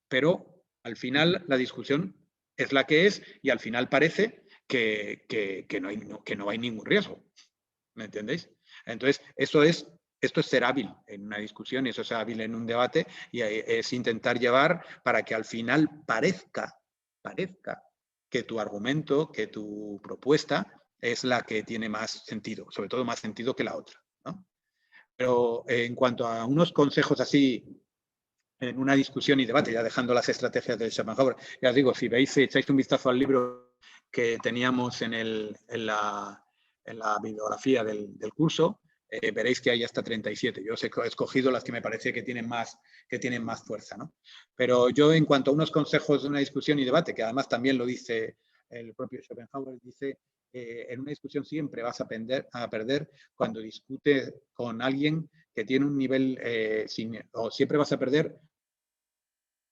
Pero al final la discusión es la que es y al final parece que no hay ningún riesgo. ¿Me entendéis? Entonces, esto es ser hábil en una discusión y eso es ser hábil en un debate y es intentar llevar para que al final parezca que tu argumento, que tu propuesta es la que tiene más sentido, sobre todo más sentido que la otra, ¿no? Pero en cuanto a unos consejos así en una discusión y debate, ya dejando las estrategias de Schopenhauer, ya os digo, si veis, echáis un vistazo al libro que teníamos en la bibliografía del curso, veréis que hay hasta 37. Yo os he escogido las que me parece que tienen más fuerza, ¿no? Pero yo, en cuanto a unos consejos de una discusión y debate, que además también lo dice el propio Schopenhauer, dice, en una discusión siempre vas a perder cuando discutes con alguien que tiene un nivel, o siempre vas a perder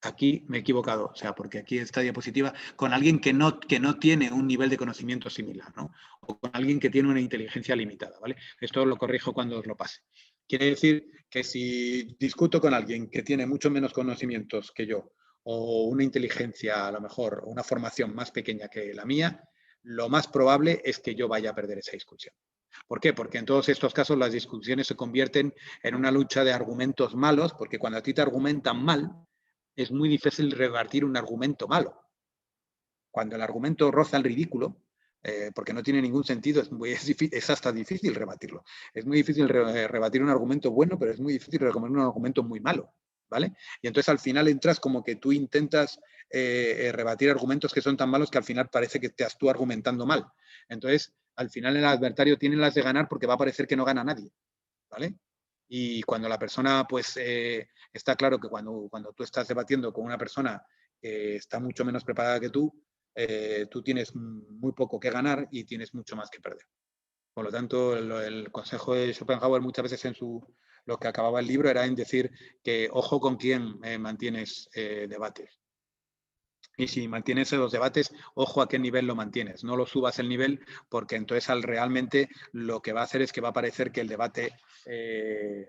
aquí me he equivocado, o sea, porque aquí esta diapositiva, con alguien que no tiene un nivel de conocimiento similar, ¿no? O con alguien que tiene una inteligencia limitada, ¿vale? Esto lo corrijo cuando os lo pase. Quiere decir que si discuto con alguien que tiene mucho menos conocimientos que yo, o una inteligencia, a lo mejor, o una formación más pequeña que la mía, lo más probable es que yo vaya a perder esa discusión. ¿Por qué? Porque en todos estos casos las discusiones se convierten en una lucha de argumentos malos, porque cuando a ti te argumentan mal, es muy difícil rebatir un argumento malo. Cuando el argumento roza el ridículo, porque no tiene ningún sentido, es hasta difícil rebatirlo. Es muy difícil rebatir un argumento bueno, pero es muy difícil rebatir un argumento muy malo, ¿vale? Y entonces al final entras como que tú intentas rebatir argumentos que son tan malos que al final parece que estás tú argumentando mal. Entonces, al final el adversario tiene las de ganar porque va a parecer que no gana nadie, ¿vale? Y cuando la persona, pues, está claro que cuando tú estás debatiendo con una persona que está mucho menos preparada que tú tienes muy poco que ganar y tienes mucho más que perder. Por lo tanto, el consejo de Schopenhauer muchas veces lo que acababa el libro era en decir que ojo con quién mantienes debates. Y si mantienes esos debates, ojo a qué nivel lo mantienes. No lo subas el nivel porque entonces realmente lo que va a hacer es que va a parecer que el debate, que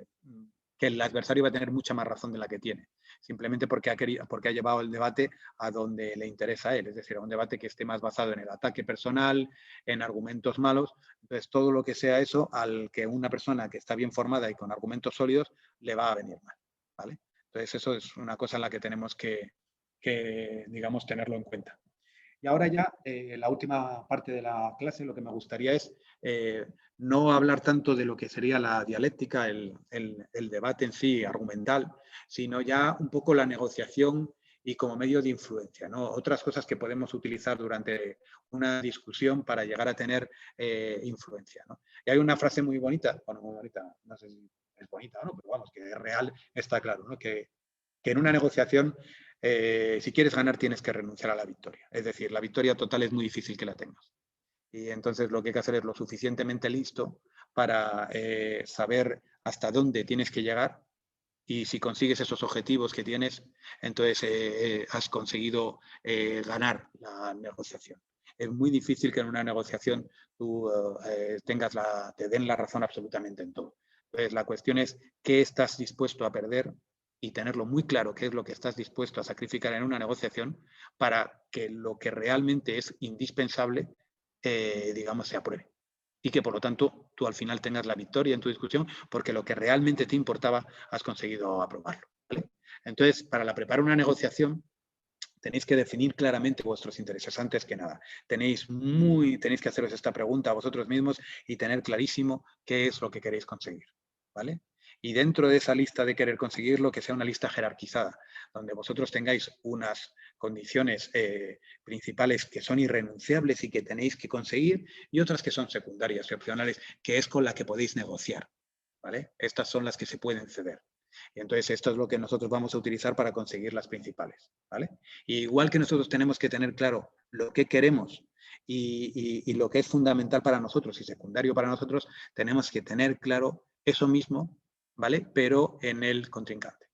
el adversario va a tener mucha más razón de la que tiene. Simplemente porque ha llevado el debate a donde le interesa a él. Es decir, a un debate que esté más basado en el ataque personal, en argumentos malos. Entonces, todo lo que sea eso, al que una persona que está bien formada y con argumentos sólidos, le va a venir mal, ¿vale? Entonces, eso es una cosa en la que tenemos que digamos, tenerlo en cuenta. Y ahora ya, la última parte de la clase, lo que me gustaría es no hablar tanto de lo que sería la dialéctica, el debate en sí argumental, sino ya un poco la negociación y como medio de influencia, ¿no? Otras cosas que podemos utilizar durante una discusión para llegar a tener influencia, ¿no? Y hay una frase muy bonita, bueno, muy bonita, no sé si es bonita o no, pero vamos, que es real, está claro, ¿no? Que en una negociación si quieres ganar tienes que renunciar a la victoria. Es decir, la victoria total es muy difícil que la tengas. Y entonces lo que hay que hacer es lo suficientemente listo para saber hasta dónde tienes que llegar y si consigues esos objetivos que tienes, entonces has conseguido ganar la negociación. Es muy difícil que en una negociación tú te den la razón absolutamente en todo. Entonces la cuestión es qué estás dispuesto a perder y tenerlo muy claro qué es lo que estás dispuesto a sacrificar en una negociación para que lo que realmente es indispensable, digamos, se apruebe. Y que, por lo tanto, tú al final tengas la victoria en tu discusión porque lo que realmente te importaba has conseguido aprobarlo, ¿vale? Entonces, para preparar una negociación, tenéis que definir claramente vuestros intereses antes que nada. Tenéis que haceros esta pregunta a vosotros mismos y tener clarísimo qué es lo que queréis conseguir, ¿vale? Y dentro de esa lista de querer conseguirlo, que sea una lista jerarquizada, donde vosotros tengáis unas condiciones principales que son irrenunciables y que tenéis que conseguir, y otras que son secundarias y opcionales, que es con la que podéis negociar, ¿vale? Estas son las que se pueden ceder. Y entonces esto es lo que nosotros vamos a utilizar para conseguir las principales, ¿vale? Y igual que nosotros tenemos que tener claro lo que queremos y lo que es fundamental para nosotros y secundario para nosotros, tenemos que tener claro eso mismo, ¿vale? Pero en el contrincante.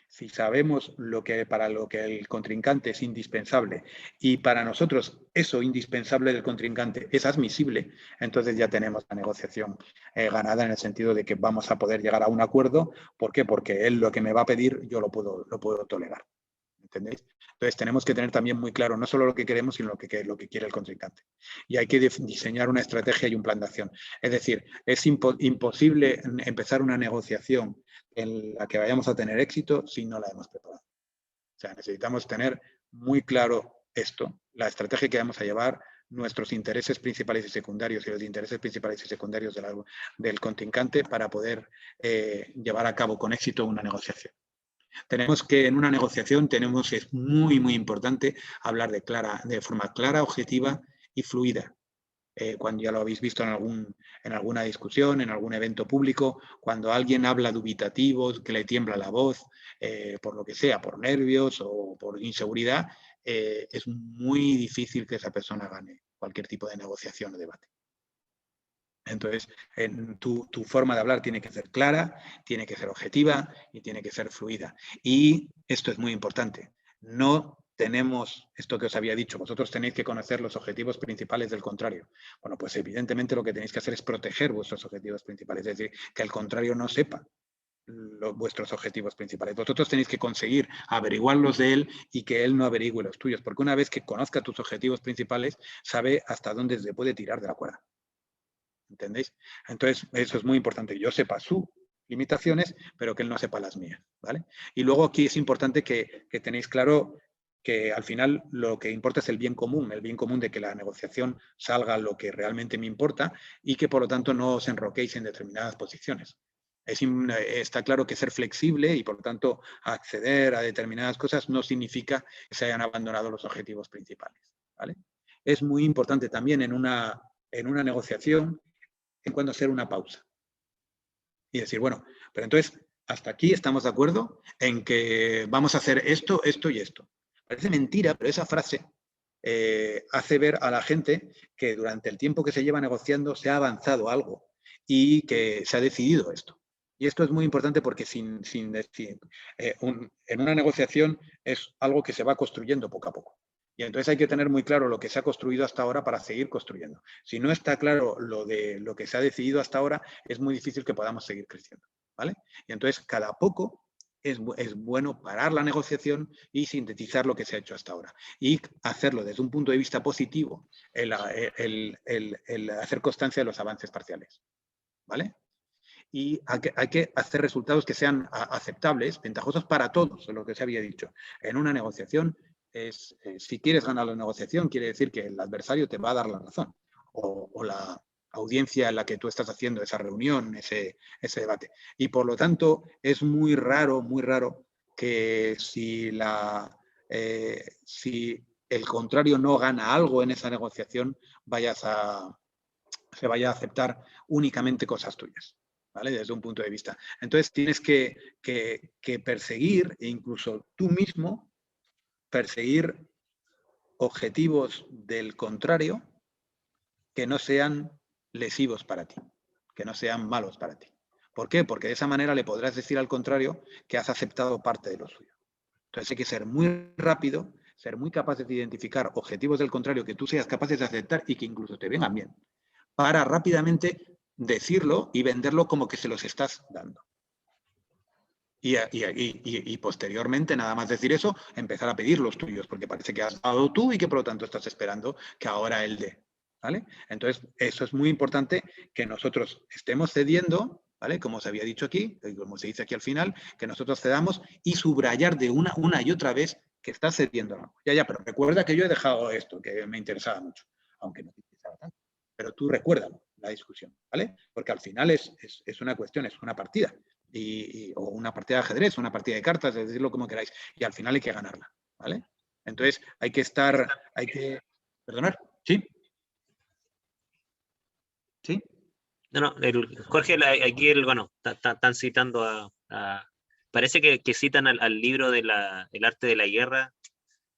Si sabemos para lo que el contrincante es indispensable y para nosotros eso indispensable del contrincante es admisible, entonces ya tenemos la negociación ganada en el sentido de que vamos a poder llegar a un acuerdo. ¿Por qué? Porque él lo que me va a pedir yo lo puedo tolerar. ¿Entendéis? Entonces tenemos que tener también muy claro no solo lo que queremos, sino lo que quiere el contrincante. Y hay que diseñar una estrategia y un plan de acción. Es decir, es imposible empezar una negociación en la que vayamos a tener éxito si no la hemos preparado. O sea, necesitamos tener muy claro esto, la estrategia que vamos a llevar, nuestros intereses principales y secundarios y los intereses principales y secundarios del contrincante para poder llevar a cabo con éxito una negociación. Tenemos que, en una negociación, es muy, muy importante hablar de forma clara, objetiva y fluida. Cuando ya lo habéis visto en alguna discusión, en algún evento público, cuando alguien habla dubitativo, que le tiembla la voz, por lo que sea, por nervios o por inseguridad, es muy difícil que esa persona gane cualquier tipo de negociación o debate. Entonces, tu forma de hablar tiene que ser clara, tiene que ser objetiva y tiene que ser fluida. Y esto es muy importante. No tenemos esto que os había dicho, vosotros tenéis que conocer los objetivos principales del contrario. Bueno, pues evidentemente lo que tenéis que hacer es proteger vuestros objetivos principales, es decir, que el contrario no sepa vuestros objetivos principales. Vosotros tenéis que conseguir averiguarlos de él y que él no averigüe los tuyos, porque una vez que conozca tus objetivos principales, sabe hasta dónde se puede tirar de la cuerda. ¿Entendéis? Entonces, eso es muy importante, que yo sepa sus limitaciones, pero que él no sepa las mías, ¿vale? Y luego aquí es importante que tenéis claro que al final lo que importa es el bien común de que la negociación salga lo que realmente me importa y que por lo tanto no os enroquéis en determinadas posiciones. Está claro que ser flexible y por lo tanto acceder a determinadas cosas no significa que se hayan abandonado los objetivos principales, ¿vale? Es muy importante también en una negociación en cuando hacer una pausa y decir, bueno, pero entonces hasta aquí estamos de acuerdo en que vamos a hacer esto, esto y esto. Parece mentira, pero esa frase hace ver a la gente que durante el tiempo que se lleva negociando se ha avanzado algo y que se ha decidido esto. Y esto es muy importante porque en una negociación es algo que se va construyendo poco a poco. Y entonces hay que tener muy claro lo que se ha construido hasta ahora para seguir construyendo. Si no está claro lo que se ha decidido hasta ahora, es muy difícil que podamos seguir creciendo, ¿vale? Y entonces cada poco es bueno parar la negociación y sintetizar lo que se ha hecho hasta ahora. Y hacerlo desde un punto de vista positivo, el hacer constancia de los avances parciales, ¿vale? Y hay que hacer resultados que sean aceptables, ventajosos para todos, es lo que se había dicho. En una negociación, si quieres ganar la negociación, quiere decir que el adversario te va a dar la razón, o la audiencia en la que tú estás haciendo esa reunión, ese debate. Y por lo tanto, es muy raro que si el contrario no gana algo en esa negociación, se vaya a aceptar únicamente cosas tuyas, ¿vale? Desde un punto de vista. Entonces tienes que perseguir, e incluso tú mismo, perseguir objetivos del contrario que no sean lesivos para ti, que no sean malos para ti. ¿Por qué? Porque de esa manera le podrás decir al contrario que has aceptado parte de lo suyo. Entonces hay que ser muy rápido, ser muy capaces de identificar objetivos del contrario que tú seas capaces de aceptar y que incluso te vengan bien, para rápidamente decirlo y venderlo como que se los estás dando. Y posteriormente, nada más decir eso, empezar a pedir los tuyos, porque parece que has dado tú y que por lo tanto estás esperando que ahora él dé, ¿vale? Entonces, eso es muy importante, que nosotros estemos cediendo, ¿vale? Como os había dicho aquí, como se dice aquí al final, que nosotros cedamos y subrayar de una y otra vez que estás cediendo algo. Ya, pero recuerda que yo he dejado esto, que me interesaba mucho, aunque no te interesaba tanto. Pero tú recuérdalo, la discusión, ¿vale? Porque al final es una cuestión, es una partida. O una partida de ajedrez, una partida de cartas, decirlo como queráis, y al final hay que ganarla, ¿vale? Entonces hay que ¿perdonar? ¿Sí? ¿Sí? No, Jorge, aquí bueno, están citando parece que citan al libro de El arte de la guerra,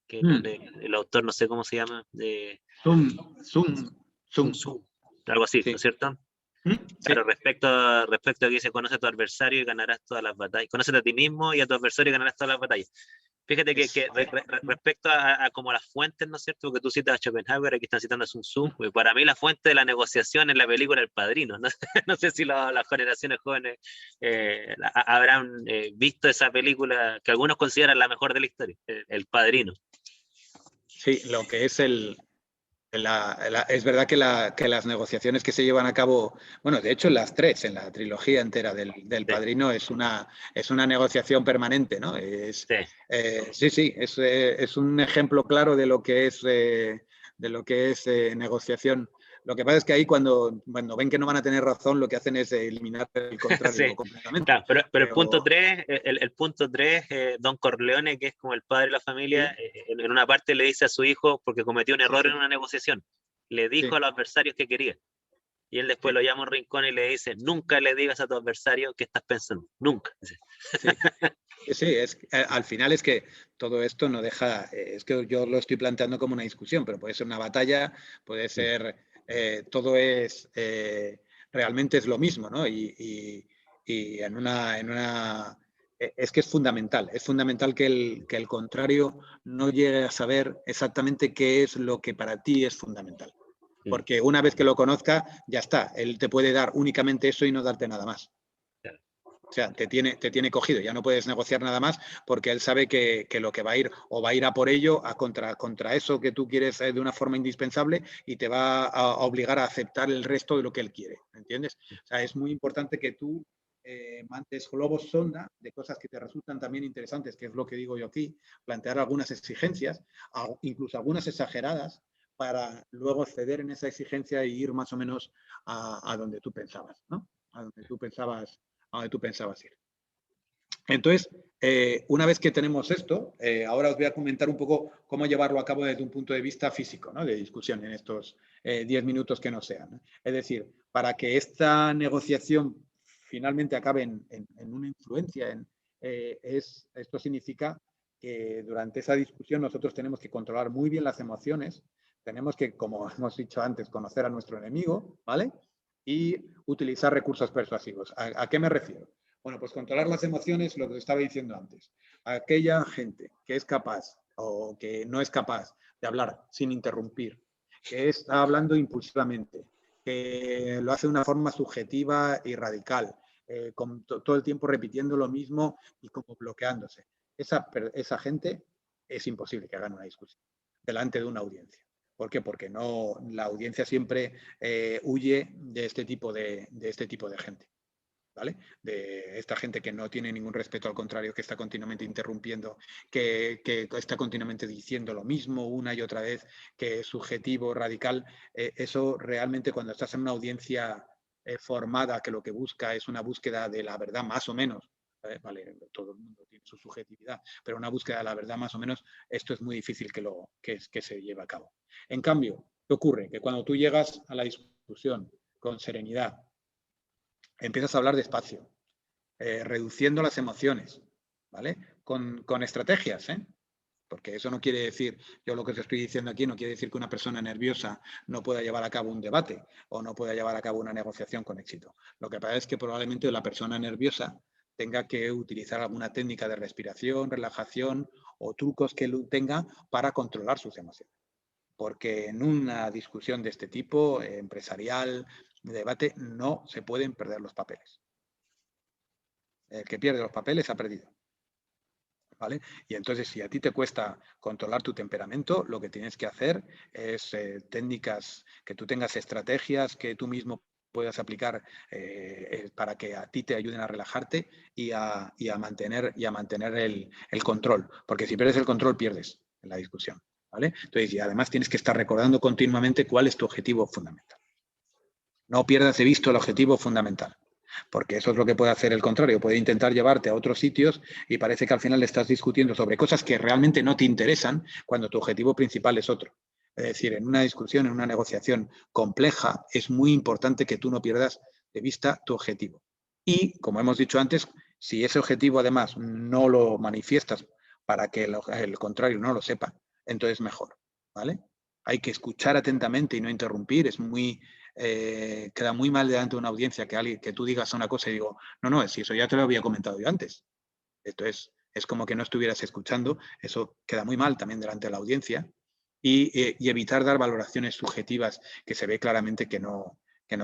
que el autor no sé cómo se llama, de Sun Tzu, algo así, ¿no es cierto? Claro, respecto a que dice, conoce a tu adversario y ganarás todas las batallas. Conócete a ti mismo y a tu adversario y ganarás todas las batallas. Fíjate que respecto a como las fuentes, ¿no es cierto? Porque tú citas a Schopenhauer, aquí están citando a Sun Tzu. Pues para mí la fuente de la negociación es la película El Padrino. No, no sé si las generaciones jóvenes habrán visto esa película que algunos consideran la mejor de la historia, El Padrino. Sí, lo que es es verdad que las negociaciones que se llevan a cabo, bueno, de hecho las tres, en la trilogía entera del Padrino, es una negociación permanente, ¿no? Sí, es un ejemplo claro de lo que es negociación. Lo que pasa es que ahí cuando ven que no van a tener razón, lo que hacen es eliminar el contrario completamente. Claro, pero el punto 3, el punto 3, Don Corleone, que es como el padre de la familia, en una parte le dice a su hijo, porque cometió un error en una negociación, le dijo a los adversarios que quería. Y él después lo llama a un rincón y le dice, nunca le digas a tu adversario qué estás pensando, nunca. Sí, al final es que todo esto no deja, es que yo lo estoy planteando como una discusión, pero puede ser una batalla, puede ser, todo es realmente es lo mismo, ¿no? Y es que es fundamental que el contrario no llegue a saber exactamente qué es lo que para ti es fundamental. Porque una vez que lo conozca, ya está, él te puede dar únicamente eso y no darte nada más. O sea, te tiene cogido, ya no puedes negociar nada más porque él sabe que lo que va a ir o va a ir a por ello, contra eso que tú quieres de una forma indispensable y te va a obligar a aceptar el resto de lo que él quiere, ¿entiendes? O sea, es muy importante que tú mandes globos sonda de cosas que te resultan también interesantes, que es lo que digo yo aquí, plantear algunas exigencias, incluso algunas exageradas, para luego ceder en esa exigencia e ir más o menos a donde tú pensabas, ¿no? A donde tú pensabas ir. Entonces, una vez que tenemos esto, ahora os voy a comentar un poco cómo llevarlo a cabo desde un punto de vista físico, ¿no? De discusión en estos 10 minutos que nos sean, ¿no? Es decir, para que esta negociación finalmente acabe en una influencia, esto significa que durante esa discusión nosotros tenemos que controlar muy bien las emociones, tenemos que, como hemos dicho antes, conocer a nuestro enemigo, ¿vale? Y utilizar recursos persuasivos. ¿A qué me refiero? Bueno, pues controlar las emociones, lo que estaba diciendo antes. Aquella gente que es capaz o que no es capaz de hablar sin interrumpir, que está hablando impulsivamente, que lo hace de una forma subjetiva y radical, con todo el tiempo repitiendo lo mismo y como bloqueándose. Esa gente es imposible que hagan una discusión delante de una audiencia. ¿Por qué? Porque no, la audiencia siempre huye de este tipo de gente. ¿Vale? De esta gente que no tiene ningún respeto, al contrario, que está continuamente interrumpiendo, que está continuamente diciendo lo mismo una y otra vez, que es subjetivo, radical. Eso realmente, cuando estás en una audiencia formada, que lo que busca es una búsqueda de la verdad más o menos, vale, todo el mundo tiene su subjetividad, pero una búsqueda de la verdad más o menos, esto es muy difícil que se lleve a cabo. En cambio, ¿qué ocurre? Que cuando tú llegas a la discusión con serenidad, empiezas a hablar despacio, reduciendo las emociones, ¿vale? Con estrategias, ¿eh? Porque eso no quiere decir, yo lo que os estoy diciendo aquí no quiere decir que una persona nerviosa no pueda llevar a cabo un debate o no pueda llevar a cabo una negociación con éxito. Lo que pasa es que probablemente la persona nerviosa tenga que utilizar alguna técnica de respiración, relajación o trucos que tenga para controlar sus emociones. Porque en una discusión de este tipo, empresarial, de debate, no se pueden perder los papeles. El que pierde los papeles ha perdido. ¿Vale? Y entonces, si a ti te cuesta controlar tu temperamento, lo que tienes que hacer es técnicas, que tú tengas estrategias que tú mismo puedas aplicar para que a ti te ayuden a relajarte y a mantener el control. Porque si pierdes el control, pierdes en la discusión. ¿Vale? Entonces, y además tienes que estar recordando continuamente cuál es tu objetivo fundamental. No pierdas de vista el objetivo fundamental. Porque eso es lo que puede hacer el contrario, puede intentar llevarte a otros sitios y parece que al final estás discutiendo sobre cosas que realmente no te interesan cuando tu objetivo principal es otro. Es decir, en una discusión, en una negociación compleja, es muy importante que tú no pierdas de vista tu objetivo. Y, como hemos dicho antes, si ese objetivo además no lo manifiestas para que el contrario no lo sepa, entonces mejor, ¿vale? Hay que escuchar atentamente y no interrumpir, es muy... queda muy mal delante de una audiencia que tú digas una cosa y digo, no, si eso ya te lo había comentado yo antes. Entonces, es como que no estuvieras escuchando, eso queda muy mal también delante de la audiencia y evitar dar valoraciones subjetivas que se ve claramente que no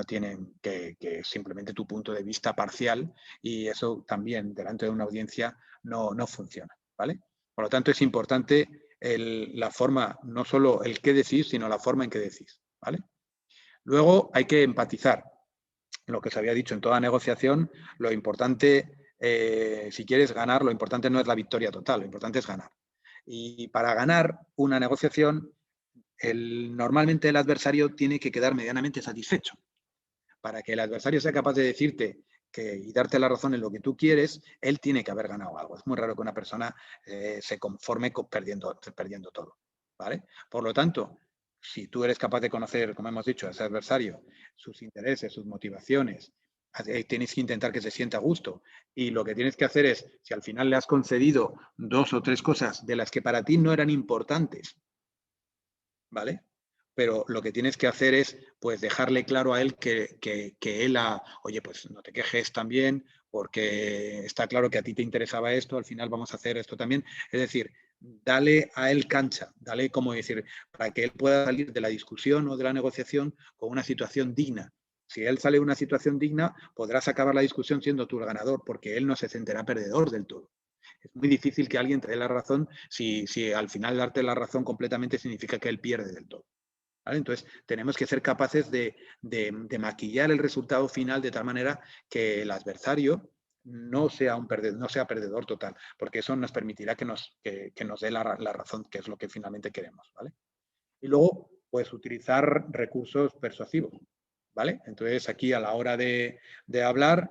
tienen, que simplemente tu punto de vista parcial, y eso también delante de una audiencia no funciona, ¿vale? Por lo tanto, es importante la forma, no solo el qué decís, sino la forma en que decís, ¿vale? Luego hay que empatizar. Lo que se había dicho en toda negociación, lo importante, si quieres ganar, lo importante no es la victoria total, lo importante es ganar. Y para ganar una negociación, normalmente el adversario tiene que quedar medianamente satisfecho. Para que el adversario sea capaz de decirte y darte la razón en lo que tú quieres, él tiene que haber ganado algo. Es muy raro que una persona se conforme perdiendo todo, ¿vale? Por lo tanto, si tú eres capaz de conocer, como hemos dicho, a ese adversario, sus intereses, sus motivaciones, tienes que intentar que se sienta a gusto. Y lo que tienes que hacer es, si al final le has concedido 2 o 3 cosas de las que para ti no eran importantes, ¿vale? pero lo que tienes que hacer es pues dejarle claro a él que él, oye, pues no te quejes también, porque está claro que a ti te interesaba esto, al final vamos a hacer esto también. Es decir, dale a él cancha, dale como decir, para que él pueda salir de la discusión o de la negociación con una situación digna. Si él sale de una situación digna, podrás acabar la discusión siendo tú el ganador, porque él no se sentirá perdedor del todo. Es muy difícil que alguien te dé la razón si al final darte la razón completamente significa que él pierde del todo. ¿Vale? Entonces, tenemos que ser capaces de maquillar el resultado final de tal manera que el adversario no sea perdedor total, porque eso nos permitirá que nos dé la razón, que es lo que finalmente queremos. ¿Vale? Y luego, pues utilizar recursos persuasivos. ¿Vale? Entonces, aquí a la hora de hablar,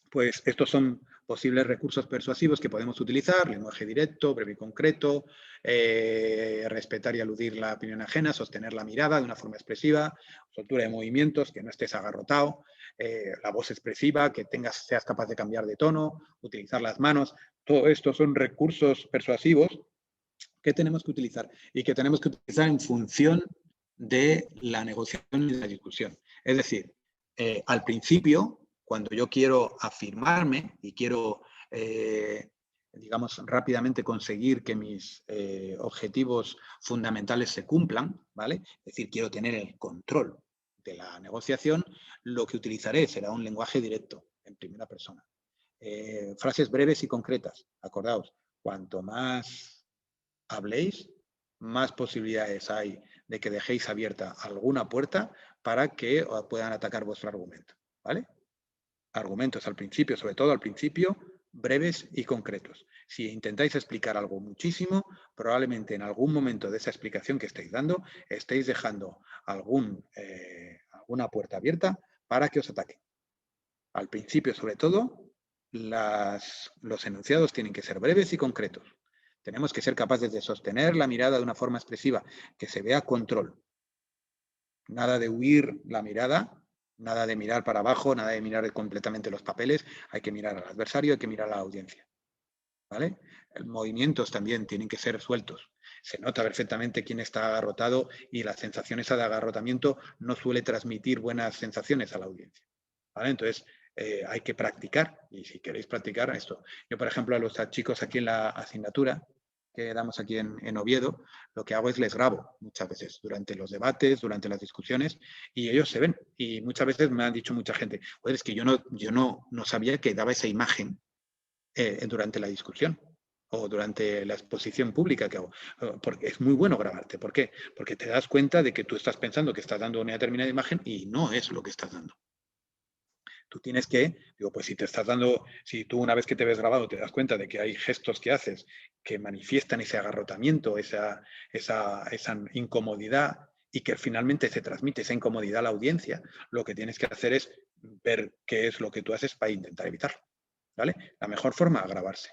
pues estos son posibles recursos persuasivos que podemos utilizar: lenguaje directo, breve y concreto, respetar y aludir la opinión ajena, sostener la mirada de una forma expresiva, soltura de movimientos, que no estés agarrotado, la voz expresiva, que seas capaz de cambiar de tono, utilizar las manos. Todo esto son recursos persuasivos que tenemos que utilizar y que tenemos que utilizar en función de la negociación y la discusión. Es decir, al principio, cuando yo quiero afirmarme y quiero, digamos, rápidamente conseguir que mis objetivos fundamentales se cumplan, ¿vale? Es decir, quiero tener el control de la negociación, lo que utilizaré será un lenguaje directo, en primera persona. Frases breves y concretas. Acordaos, cuanto más habléis, más posibilidades hay de que dejéis abierta alguna puerta para que puedan atacar vuestro argumento. ¿Vale? Argumentos al principio, sobre todo al principio, breves y concretos. Si intentáis explicar algo muchísimo, probablemente en algún momento de esa explicación que estáis dando, estéis dejando alguna puerta abierta para que os ataquen. Al principio, sobre todo, los enunciados tienen que ser breves y concretos. Tenemos que ser capaces de sostener la mirada de una forma expresiva, que se vea control. Nada de huir la mirada, nada de mirar para abajo, nada de mirar completamente los papeles. Hay que mirar al adversario, hay que mirar a la audiencia. ¿Vale? Los movimientos también tienen que ser sueltos. Se nota perfectamente quién está agarrotado y la sensación esa de agarrotamiento no suele transmitir buenas sensaciones a la audiencia. ¿Vale? Entonces, hay que practicar, y si queréis practicar esto. Yo, por ejemplo, a los chicos aquí en la asignatura que damos aquí en Oviedo, lo que hago es les grabo muchas veces durante los debates, durante las discusiones, y ellos se ven. Y muchas veces me han dicho mucha gente, es que yo no sabía que daba esa imagen durante la discusión o durante la exposición pública que hago. Porque es muy bueno grabarte. ¿Por qué? Porque te das cuenta de que tú estás pensando que estás dando una determinada imagen y no es lo que estás dando. Tú tienes que, pues si tú una vez que te ves grabado te das cuenta de que hay gestos que haces que manifiestan ese agarrotamiento, esa incomodidad, y que finalmente se transmite esa incomodidad a la audiencia, lo que tienes que hacer es ver qué es lo que tú haces para intentar evitarlo. ¿Vale? La mejor forma es grabarse.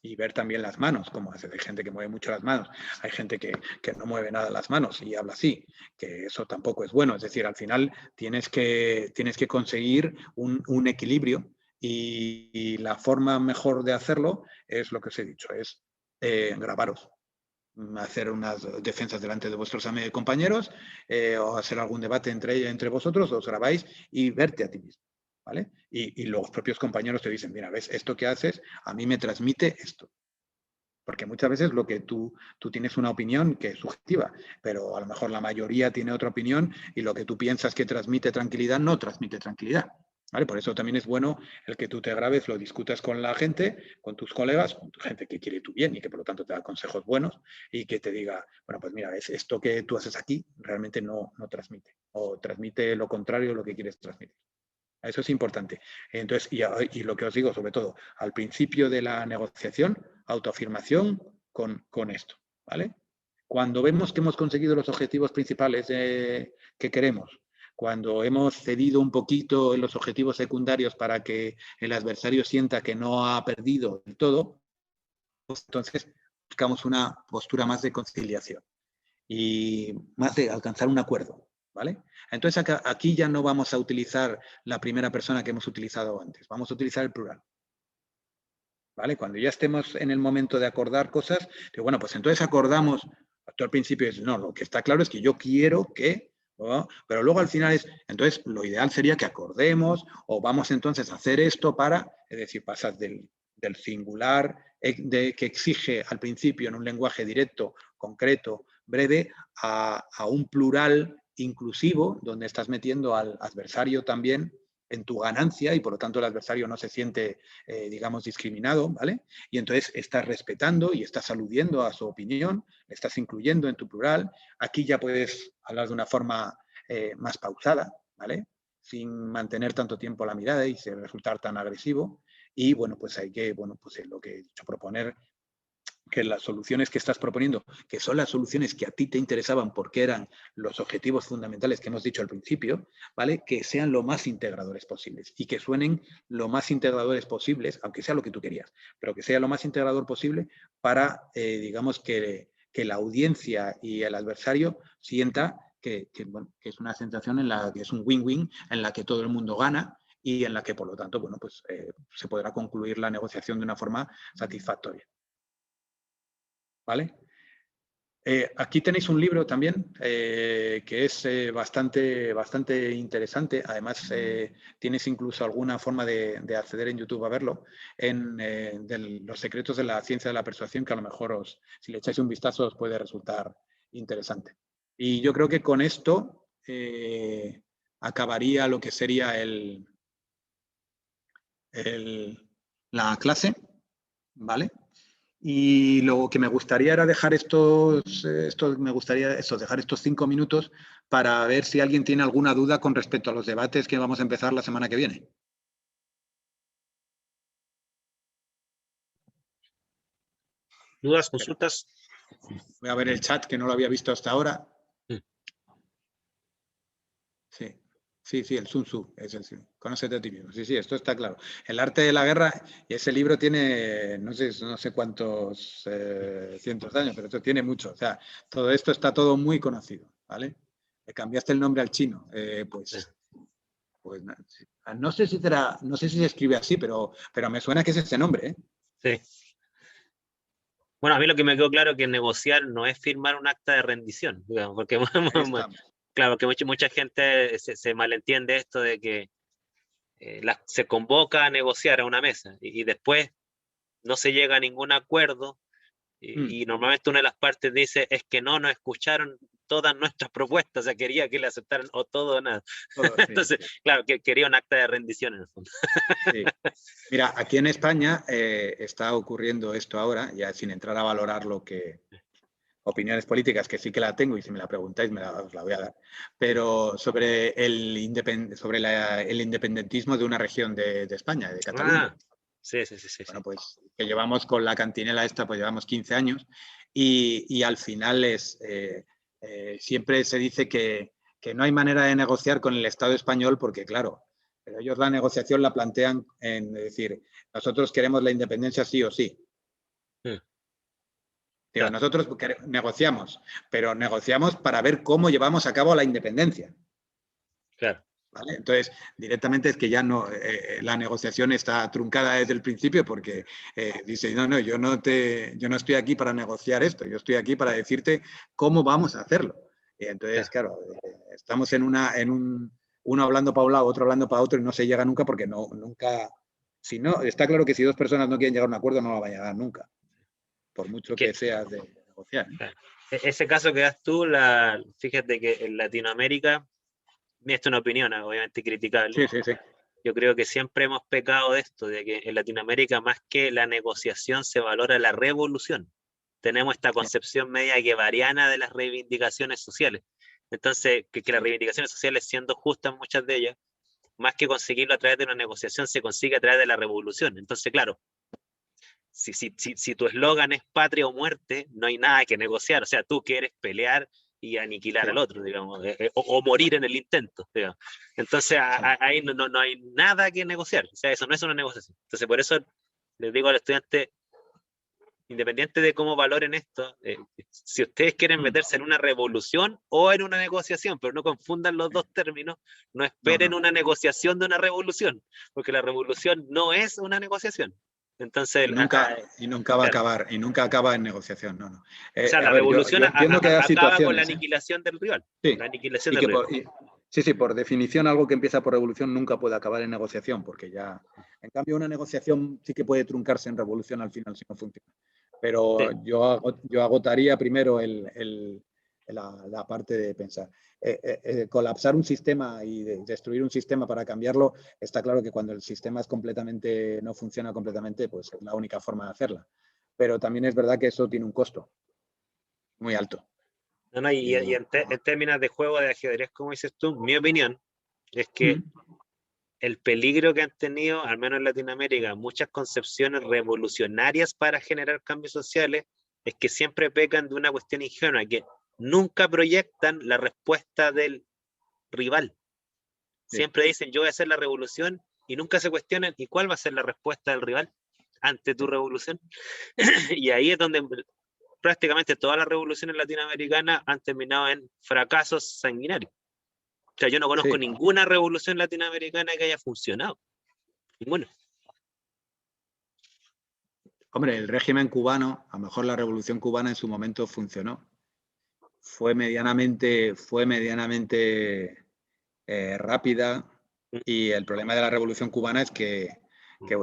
Y ver también las manos, como hace. Hay gente que mueve mucho las manos, hay gente que no mueve nada las manos y habla así, que eso tampoco es bueno. Es decir, al final tienes que conseguir un equilibrio, y la forma mejor de hacerlo es lo que os he dicho, es grabaros, hacer unas defensas delante de vuestros compañeros, o hacer algún debate entre vosotros, os grabáis y verte a ti mismo. ¿Vale? Y los propios compañeros te dicen, mira, ves, esto que haces a mí me transmite esto. Porque muchas veces lo que tú tienes una opinión que es subjetiva, pero a lo mejor la mayoría tiene otra opinión y lo que tú piensas que transmite tranquilidad no transmite tranquilidad. ¿Vale? Por eso también es bueno el que tú te grabes, lo discutas con la gente, con tus colegas, con tu gente que quiere tu bien y que por lo tanto te da consejos buenos, y que te diga, bueno, pues mira, esto que tú haces aquí realmente no transmite, o transmite lo contrario de lo que quieres transmitir. Eso es importante. Entonces, y lo que os digo, sobre todo, al principio de la negociación, autoafirmación con esto, ¿vale? Cuando vemos que hemos conseguido los objetivos principales que queremos, cuando hemos cedido un poquito en los objetivos secundarios para que el adversario sienta que no ha perdido del todo, pues entonces buscamos una postura más de conciliación y más de alcanzar un acuerdo. ¿Vale? Entonces aquí ya no vamos a utilizar la primera persona que hemos utilizado antes, vamos a utilizar el plural. ¿Vale? Cuando ya estemos en el momento de acordar cosas, digo, bueno, pues entonces acordamos, tú al principio dices, no, lo que está claro es que yo quiero que, ¿no? Pero luego al final es, entonces lo ideal sería que acordemos o vamos entonces a hacer esto para, es decir, pasas del singular que exige al principio en un lenguaje directo, concreto, breve, a un plural inclusivo, donde estás metiendo al adversario también en tu ganancia y por lo tanto el adversario no se siente, digamos, discriminado, ¿vale? Y entonces estás respetando y estás aludiendo a su opinión, le estás incluyendo en tu plural. Aquí ya puedes hablar de una forma más pausada, ¿vale? Sin mantener tanto tiempo la mirada y sin resultar tan agresivo. Y bueno, pues hay que, bueno, pues es lo que he dicho, proponer que las soluciones que estás proponiendo, que son las soluciones que a ti te interesaban porque eran los objetivos fundamentales que hemos dicho al principio, ¿vale? Que sean lo más integradores posibles y que suenen lo más integradores posibles, aunque sea lo que tú querías, pero que sea lo más integrador posible para, digamos, que la audiencia y el adversario sienta bueno, que es una sensación en la que es un win-win, en la que todo el mundo gana y en la que, por lo tanto, bueno, pues se podrá concluir la negociación de una forma satisfactoria. ¿Vale? Aquí tenéis un libro también que es bastante interesante. Además, tienes incluso alguna forma de acceder en YouTube a verlo, de los secretos de la ciencia de la persuasión, que a lo mejor si le echáis un vistazo os puede resultar interesante. Y yo creo que con esto acabaría lo que sería la clase, ¿vale? Y lo que me gustaría era dejar dejar estos 5 minutos para ver si alguien tiene alguna duda con respecto a los debates que vamos a empezar la semana que viene. ¿Dudas, consultas? Voy a ver el chat, que no lo había visto hasta ahora. Sí, el Sun Tzu es el Conócete a ti mismo. Sí, esto está claro. El arte de la guerra, y ese libro tiene, no sé cuántos cientos de años, pero esto tiene mucho. O sea, todo esto está todo muy conocido, ¿vale? Le cambiaste el nombre al chino, pues no sé si se escribe así, pero me suena que es ese nombre, ¿eh? Sí. Bueno, a mí lo que me quedó claro es que negociar no es firmar un acta de rendición, digamos, porque claro, que mucha gente se malentiende esto de que se convoca a negociar a una mesa y después no se llega a ningún acuerdo y normalmente una de las partes dice es que no nos escucharon todas nuestras propuestas, o sea, quería que le aceptaran o todo o nada. Entonces, claro, que quería un acta de rendición en el fondo. Sí. Mira, aquí en España está ocurriendo esto ahora, ya sin entrar a valorar opiniones políticas, que sí que la tengo y si me la preguntáis os la voy a dar, pero sobre el independentismo de una región de España, de Cataluña. Sí. Bueno, pues que llevamos con la cantinela esta, pues llevamos 15 años y al final siempre se dice que no hay manera de negociar con el Estado español porque, claro, pero ellos la negociación la plantean en decir, nosotros queremos la independencia sí o sí. Digo, nosotros negociamos, pero negociamos para ver cómo llevamos a cabo la independencia. Claro. ¿Vale? Entonces, directamente es que ya no, la negociación está truncada desde el principio porque dice, no, yo no estoy aquí para negociar esto, yo estoy aquí para decirte cómo vamos a hacerlo. Y entonces, claro, estamos uno hablando para un lado, otro hablando para otro y no se llega nunca porque nunca, si no, está claro que si dos personas no quieren llegar a un acuerdo no lo van a llegar nunca, por mucho que sea de negociar. Claro. Ese caso que das tú, fíjate que en Latinoamérica, esto es una opinión, obviamente criticable. Sí. Yo creo que siempre hemos pecado de esto, de que en Latinoamérica más que la negociación se valora la revolución. Tenemos esta concepción media guevariana de las reivindicaciones sociales. Entonces, que las reivindicaciones sociales, siendo justas muchas de ellas, más que conseguirlo a través de una negociación, se consigue a través de la revolución. Entonces, claro, si tu eslogan es patria o muerte, no hay nada que negociar. O sea, tú quieres pelear y aniquilar al otro, digamos, o morir en el intento, digamos. Entonces, ahí no hay nada que negociar. O sea, eso no es una negociación. Entonces, por eso les digo al estudiante, independiente de cómo valoren esto, si ustedes quieren meterse en una revolución o en una negociación, pero no confundan los dos términos, no esperen una negociación de una revolución, porque la revolución no es una negociación. Entonces, y nunca va a acabar, y nunca acaba en negociación, no. o sea, la revolución acaba con la aniquilación del rival. Sí, la aniquilación del rival. Sí, por definición, algo que empieza por revolución nunca puede acabar en negociación, porque ya, en cambio, una negociación sí que puede truncarse en revolución al final si no funciona. Pero Sí. yo agotaría primero la parte de pensar. Colapsar un sistema y destruir un sistema para cambiarlo, está claro que cuando el sistema no funciona completamente, pues es la única forma de hacerla. Pero también es verdad que eso tiene un costo muy alto. Y en términos de juego de ajedrez, como dices tú, mi opinión es que el peligro que han tenido, al menos en Latinoamérica, muchas concepciones revolucionarias para generar cambios sociales, es que siempre pecan de una cuestión ingenua, que nunca proyectan la respuesta del rival. Siempre dicen, yo voy a hacer la revolución, y nunca se cuestionan, ¿y cuál va a ser la respuesta del rival ante tu revolución? Y ahí es donde prácticamente todas las revoluciones latinoamericanas han terminado en fracasos sanguinarios. O sea, yo no conozco ninguna revolución latinoamericana que haya funcionado. Ninguna. Hombre, el régimen cubano, a lo mejor la revolución cubana en su momento funcionó. Fue medianamente rápida, y el problema de la revolución cubana es que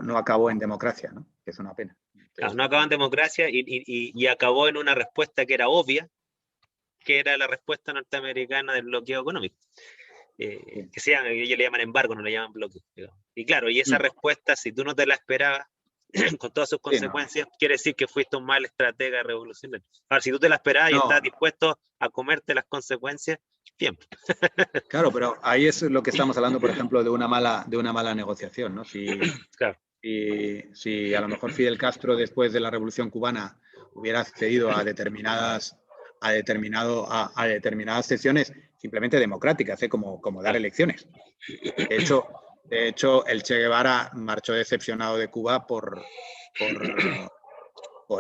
no acabó en democracia, ¿no? Que es una pena. Entonces, no acabó en democracia y acabó en una respuesta que era obvia, que era la respuesta norteamericana del bloqueo económico. Que ellos le llaman embargo, no le llaman bloqueo. Digamos. Y claro, y esa respuesta, si tú no te la esperabas, con todas sus consecuencias, quiere decir que fuiste un mal estratega revolucionario. Ahora, si tú te la esperabas y estás dispuesto a comerte las consecuencias, bien. Claro, pero ahí es lo que estamos hablando, por ejemplo, de una mala negociación, ¿no? Claro. Si a lo mejor Fidel Castro, después de la Revolución Cubana, hubiera accedido a determinadas sesiones simplemente democráticas, como dar elecciones. De hecho, el Che Guevara marchó decepcionado de Cuba por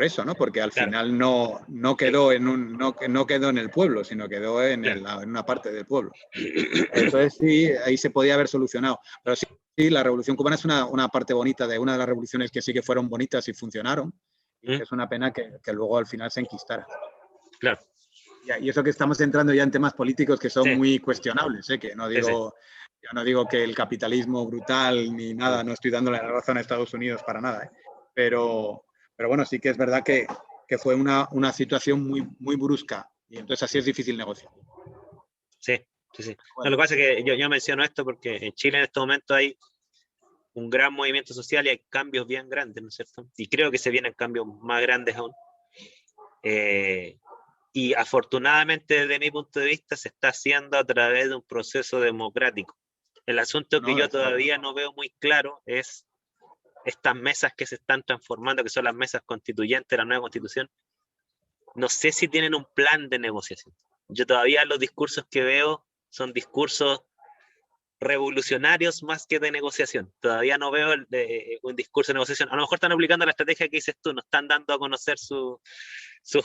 eso, ¿no? Porque al final no quedó en el pueblo, sino quedó en una parte del pueblo. Entonces sí, ahí se podía haber solucionado. Pero sí, la Revolución Cubana es una parte bonita de una de las revoluciones que sí que fueron bonitas y funcionaron. Y es una pena que luego al final se enquistara. Claro. Y eso que estamos entrando ya en temas políticos que son muy cuestionables, que no digo... Yo no digo que el capitalismo brutal ni nada, no estoy dándole la razón a Estados Unidos para nada, pero bueno, sí que es verdad que fue una situación muy brusca, y entonces así es difícil negociar. Sí. No, lo que pasa es que yo menciono esto porque en Chile en este momento hay un gran movimiento social y hay cambios bien grandes, ¿no es cierto? Y creo que se vienen cambios más grandes aún. Y afortunadamente, desde mi punto de vista, se está haciendo a través de un proceso democrático. El asunto que yo todavía no veo muy claro es estas mesas que se están transformando, que son las mesas constituyentes de la nueva constitución. No sé si tienen un plan de negociación. Yo todavía los discursos que veo son discursos revolucionarios más que de negociación. Todavía no veo un discurso de negociación. A lo mejor están aplicando la estrategia que dices tú, no están dando a conocer sus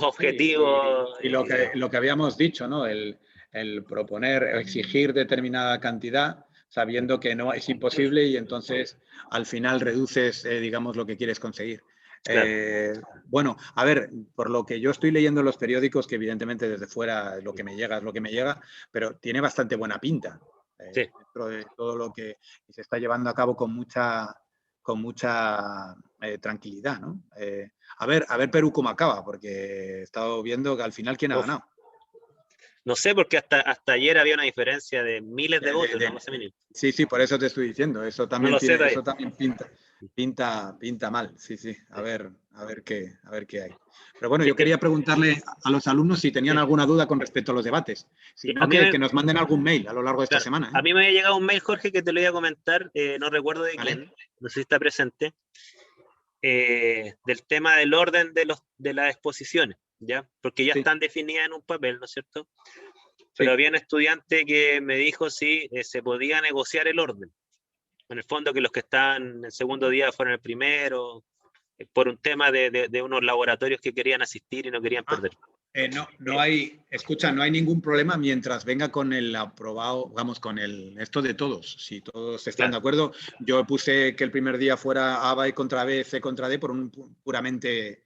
objetivos. Y lo que habíamos dicho, ¿no? El proponer, exigir determinada cantidad, sabiendo que no es imposible, y entonces al final reduces, digamos, lo que quieres conseguir. Claro. Bueno, a ver, por lo que yo estoy leyendo en los periódicos, que evidentemente desde fuera lo que me llega es lo que me llega, pero tiene bastante buena pinta. Dentro de todo lo que se está llevando a cabo con mucha tranquilidad, ¿no? A ver Perú cómo acaba, porque he estado viendo que al final ¿quién ha ganado? No sé, porque hasta ayer había una diferencia de miles de votos. ¿No? Sí, por eso te estoy diciendo. Eso también, pinta mal. Sí. A ver qué hay. Pero bueno, yo quería preguntarle a los alumnos si tenían alguna duda con respecto a los debates. Si no, que nos manden algún mail a lo largo de esta semana. A mí me había llegado un mail, Jorge, que te lo iba a comentar. No recuerdo de quién. No sé si está presente. Del tema del orden de las exposiciones, ¿ya? Porque ya están definidas en un papel, ¿no es cierto? Pero había un estudiante que me dijo si se podía negociar el orden. En el fondo, que los que están en segundo día fueran el primero, por un tema de unos laboratorios que querían asistir y no querían perder. No hay, escucha, no hay ningún problema mientras venga con el aprobado, vamos, con esto de todos. Si todos están de acuerdo, yo puse que el primer día fuera A contra B, C contra D, por un puramente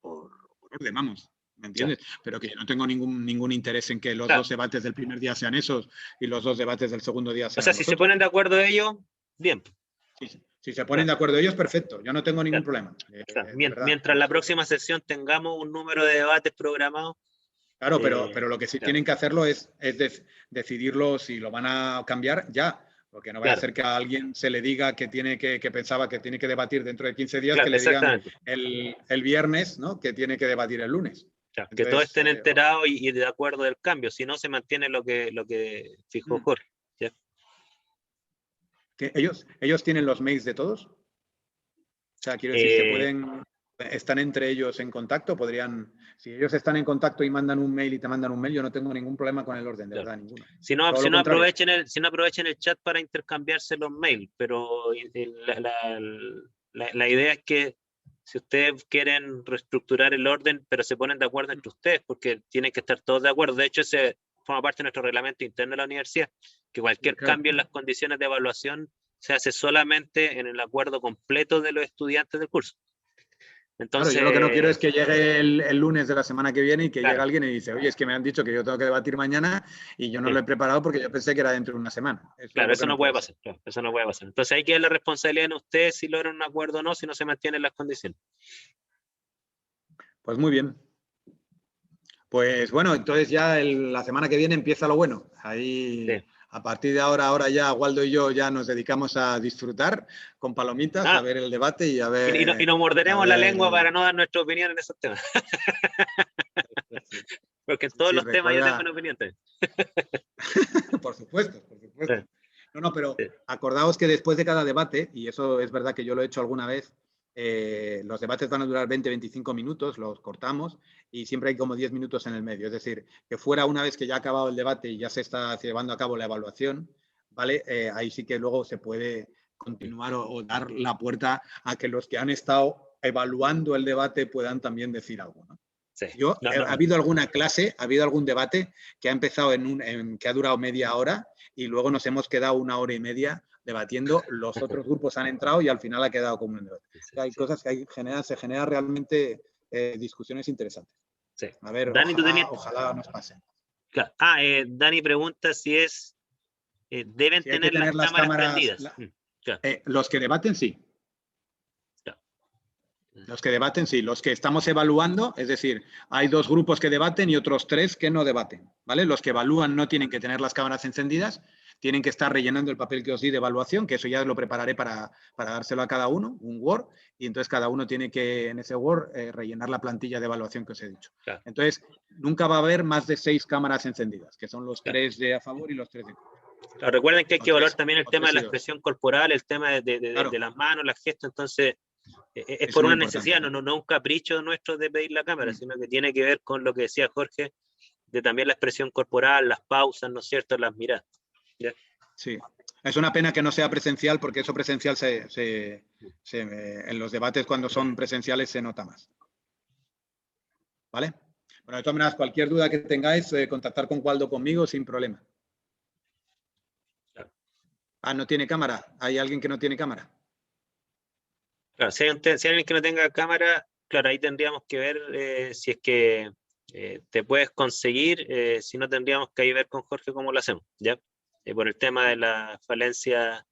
por orden, vamos, ¿me entiendes? Pero que yo no tengo ningún interés en que los dos debates del primer día sean esos y los dos debates del segundo día sean O sea, si se ponen de acuerdo ellos, bien. Sí. Si se ponen de acuerdo ellos, perfecto. Yo no tengo ningún problema. Mientras la próxima sesión tengamos un número de debates programados. Claro, pero lo que sí tienen que hacerlo es decidirlo si lo van a cambiar ya. Porque no vaya a ser que a alguien se le diga que pensaba que tiene que debatir dentro de 15 días, que le digan el viernes, ¿no? Que tiene que debatir el lunes. Entonces, que todos estén enterados y de acuerdo del cambio. Si no, se mantiene lo que fijó Jorge. ¿Que ellos tienen los mails de todos? O sea, quiero decir, están entre ellos en contacto, si ellos están en contacto y mandan un mail y te mandan un mail, yo no tengo ningún problema con el orden, de verdad, ninguno. Si no aprovechen el chat para intercambiarse los mails, pero la idea es que si ustedes quieren reestructurar el orden, pero se ponen de acuerdo entre ustedes, porque tienen que estar todos de acuerdo. De hecho, ese forma parte de nuestro reglamento interno de la universidad, que cualquier cambio en las condiciones de evaluación se hace solamente en el acuerdo completo de los estudiantes del curso. Entonces, claro, yo lo que no quiero es que llegue el lunes de la semana que viene y que llegue alguien y dice, oye, es que me han dicho que yo tengo que debatir mañana y yo no lo he preparado porque yo pensé que era dentro de una semana. Eso no puede pasar. Eso no puede pasar. Entonces hay que dar la responsabilidad en ustedes si logran un acuerdo o no, si no se mantienen las condiciones. Pues muy bien. Pues bueno, entonces ya la semana que viene empieza lo bueno. Ahí, a partir de ahora ya Waldo y yo ya nos dedicamos a disfrutar con palomitas, a ver el debate y a ver... Y nos morderemos la lengua para no dar nuestra opinión en esos temas. Porque en todos los temas yo tengo una opinión también. Por supuesto. No, pero acordaos que después de cada debate, y eso es verdad que yo lo he hecho alguna vez, los debates van a durar 20-25 minutos, los cortamos y siempre hay como 10 minutos en el medio. Es decir, que fuera una vez que ya ha acabado el debate y ya se está llevando a cabo la evaluación, ¿vale? Ahí sí que luego se puede continuar o dar la puerta a que los que han estado evaluando el debate puedan también decir algo, ¿no? Ha habido alguna clase, ha habido algún debate que ha empezado que ha durado media hora y luego nos hemos quedado 1 hora y media debatiendo, los otros grupos han entrado y al final ha quedado como un debate. Hay cosas que se generan realmente discusiones interesantes. A ver, Dani, ojalá nos pasen. Claro. Dani pregunta si deben tener las cámaras prendidas. Los que debaten, sí. Los que debaten, sí. Los que estamos evaluando, es decir, hay 2 grupos que debaten y otros 3 que no debaten, ¿vale? Los que evalúan no tienen que tener las cámaras encendidas, tienen que estar rellenando el papel que os di de evaluación, que eso ya lo prepararé para dárselo a cada uno, un Word, y entonces cada uno tiene que, en ese Word, rellenar la plantilla de evaluación que os he dicho. Claro. Entonces, nunca va a haber más de 6 cámaras encendidas, que son los 3 de a favor y los 3 de contra. Claro, recuerden que hay que evaluar también el tema de la expresión corporal, el tema de las manos, las gestos, entonces... Es por una necesidad, no un capricho nuestro de pedir la cámara, sino que tiene que ver con lo que decía Jorge, de también la expresión corporal, las pausas, ¿no es cierto?, las miradas. ¿Ya? Sí, es una pena que no sea presencial, porque eso presencial en los debates cuando son presenciales se nota más. ¿Vale? Bueno, de todas maneras, cualquier duda que tengáis, contactar con Waldo conmigo sin problema. Claro. ¿No tiene cámara? ¿Hay alguien que no tiene cámara? Claro, si hay alguien que no tenga cámara, claro, ahí tendríamos que ver si es que te puedes conseguir, si no tendríamos que ahí ver con Jorge cómo lo hacemos, ¿ya? Por el tema de la falencia,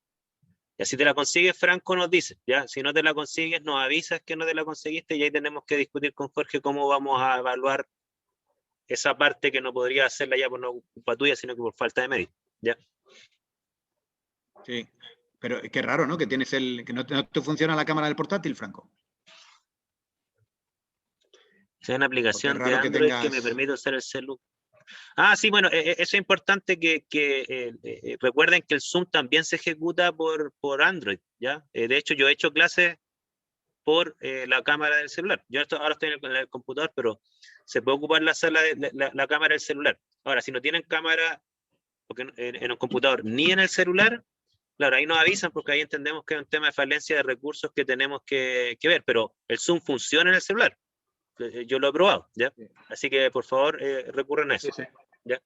y si te la consigues, Franco nos dice, ¿ya? Si no te la consigues, nos avisas que no te la conseguiste y ahí tenemos que discutir con Jorge cómo vamos a evaluar esa parte que no podría hacerla ya por no culpa tuya, sino que por falta de mérito, ¿ya? Sí. Pero qué raro, ¿no? Que no te funciona la cámara del portátil, Franco. Es una aplicación de Android que me permite usar el celular. Sí, bueno, eso es importante que recuerden que el Zoom también se ejecuta por Android, ¿ya? De hecho, yo he hecho clases por la cámara del celular. Yo ahora estoy en el computador, pero se puede ocupar la sala la cámara del celular. Ahora, si no tienen cámara en un computador ni en el celular, claro, ahí nos avisan porque ahí entendemos que es un tema de falencia de recursos que tenemos que ver, pero el Zoom funciona en el celular. Yo lo he probado, ¿ya? Sí. Así que, por favor, recurran a eso. Sí, sí. ¿Ya?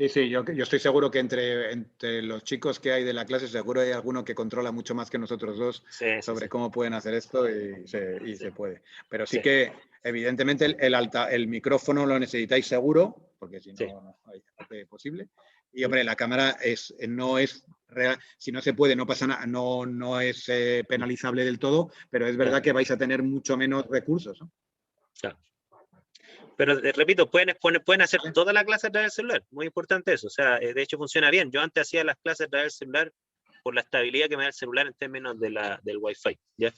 Sí, yo estoy seguro que entre los chicos que hay de la clase, seguro hay alguno que controla mucho más que nosotros dos Sí, sobre sí. cómo pueden hacer esto y se puede. Pero sí Sí. que, evidentemente, el micrófono lo necesitáis seguro, porque si no, Sí. no es posible. Y, hombre, la cámara no es real. Si no se puede, no pasa nada, no es penalizable del todo, pero es verdad que vais a tener mucho menos recursos, ¿no? Claro. Pero repito, pueden hacer toda la clase a través del celular. Muy importante eso. O sea, de hecho funciona bien. Yo antes hacía las clases a través del celular por la estabilidad que me da el celular en términos del Wi-Fi. ¿Ya?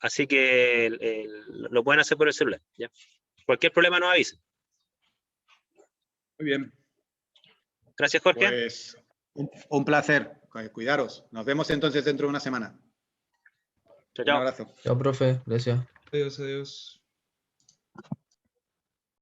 Así que lo pueden hacer por el celular. ¿Ya? Cualquier problema nos avisen. Muy bien. Gracias, Jorge. Pues un placer. Cuidaros. Nos vemos entonces dentro de una semana. Chao, Un chao. abrazo. Chao, profe. Gracias. Adiós, adiós.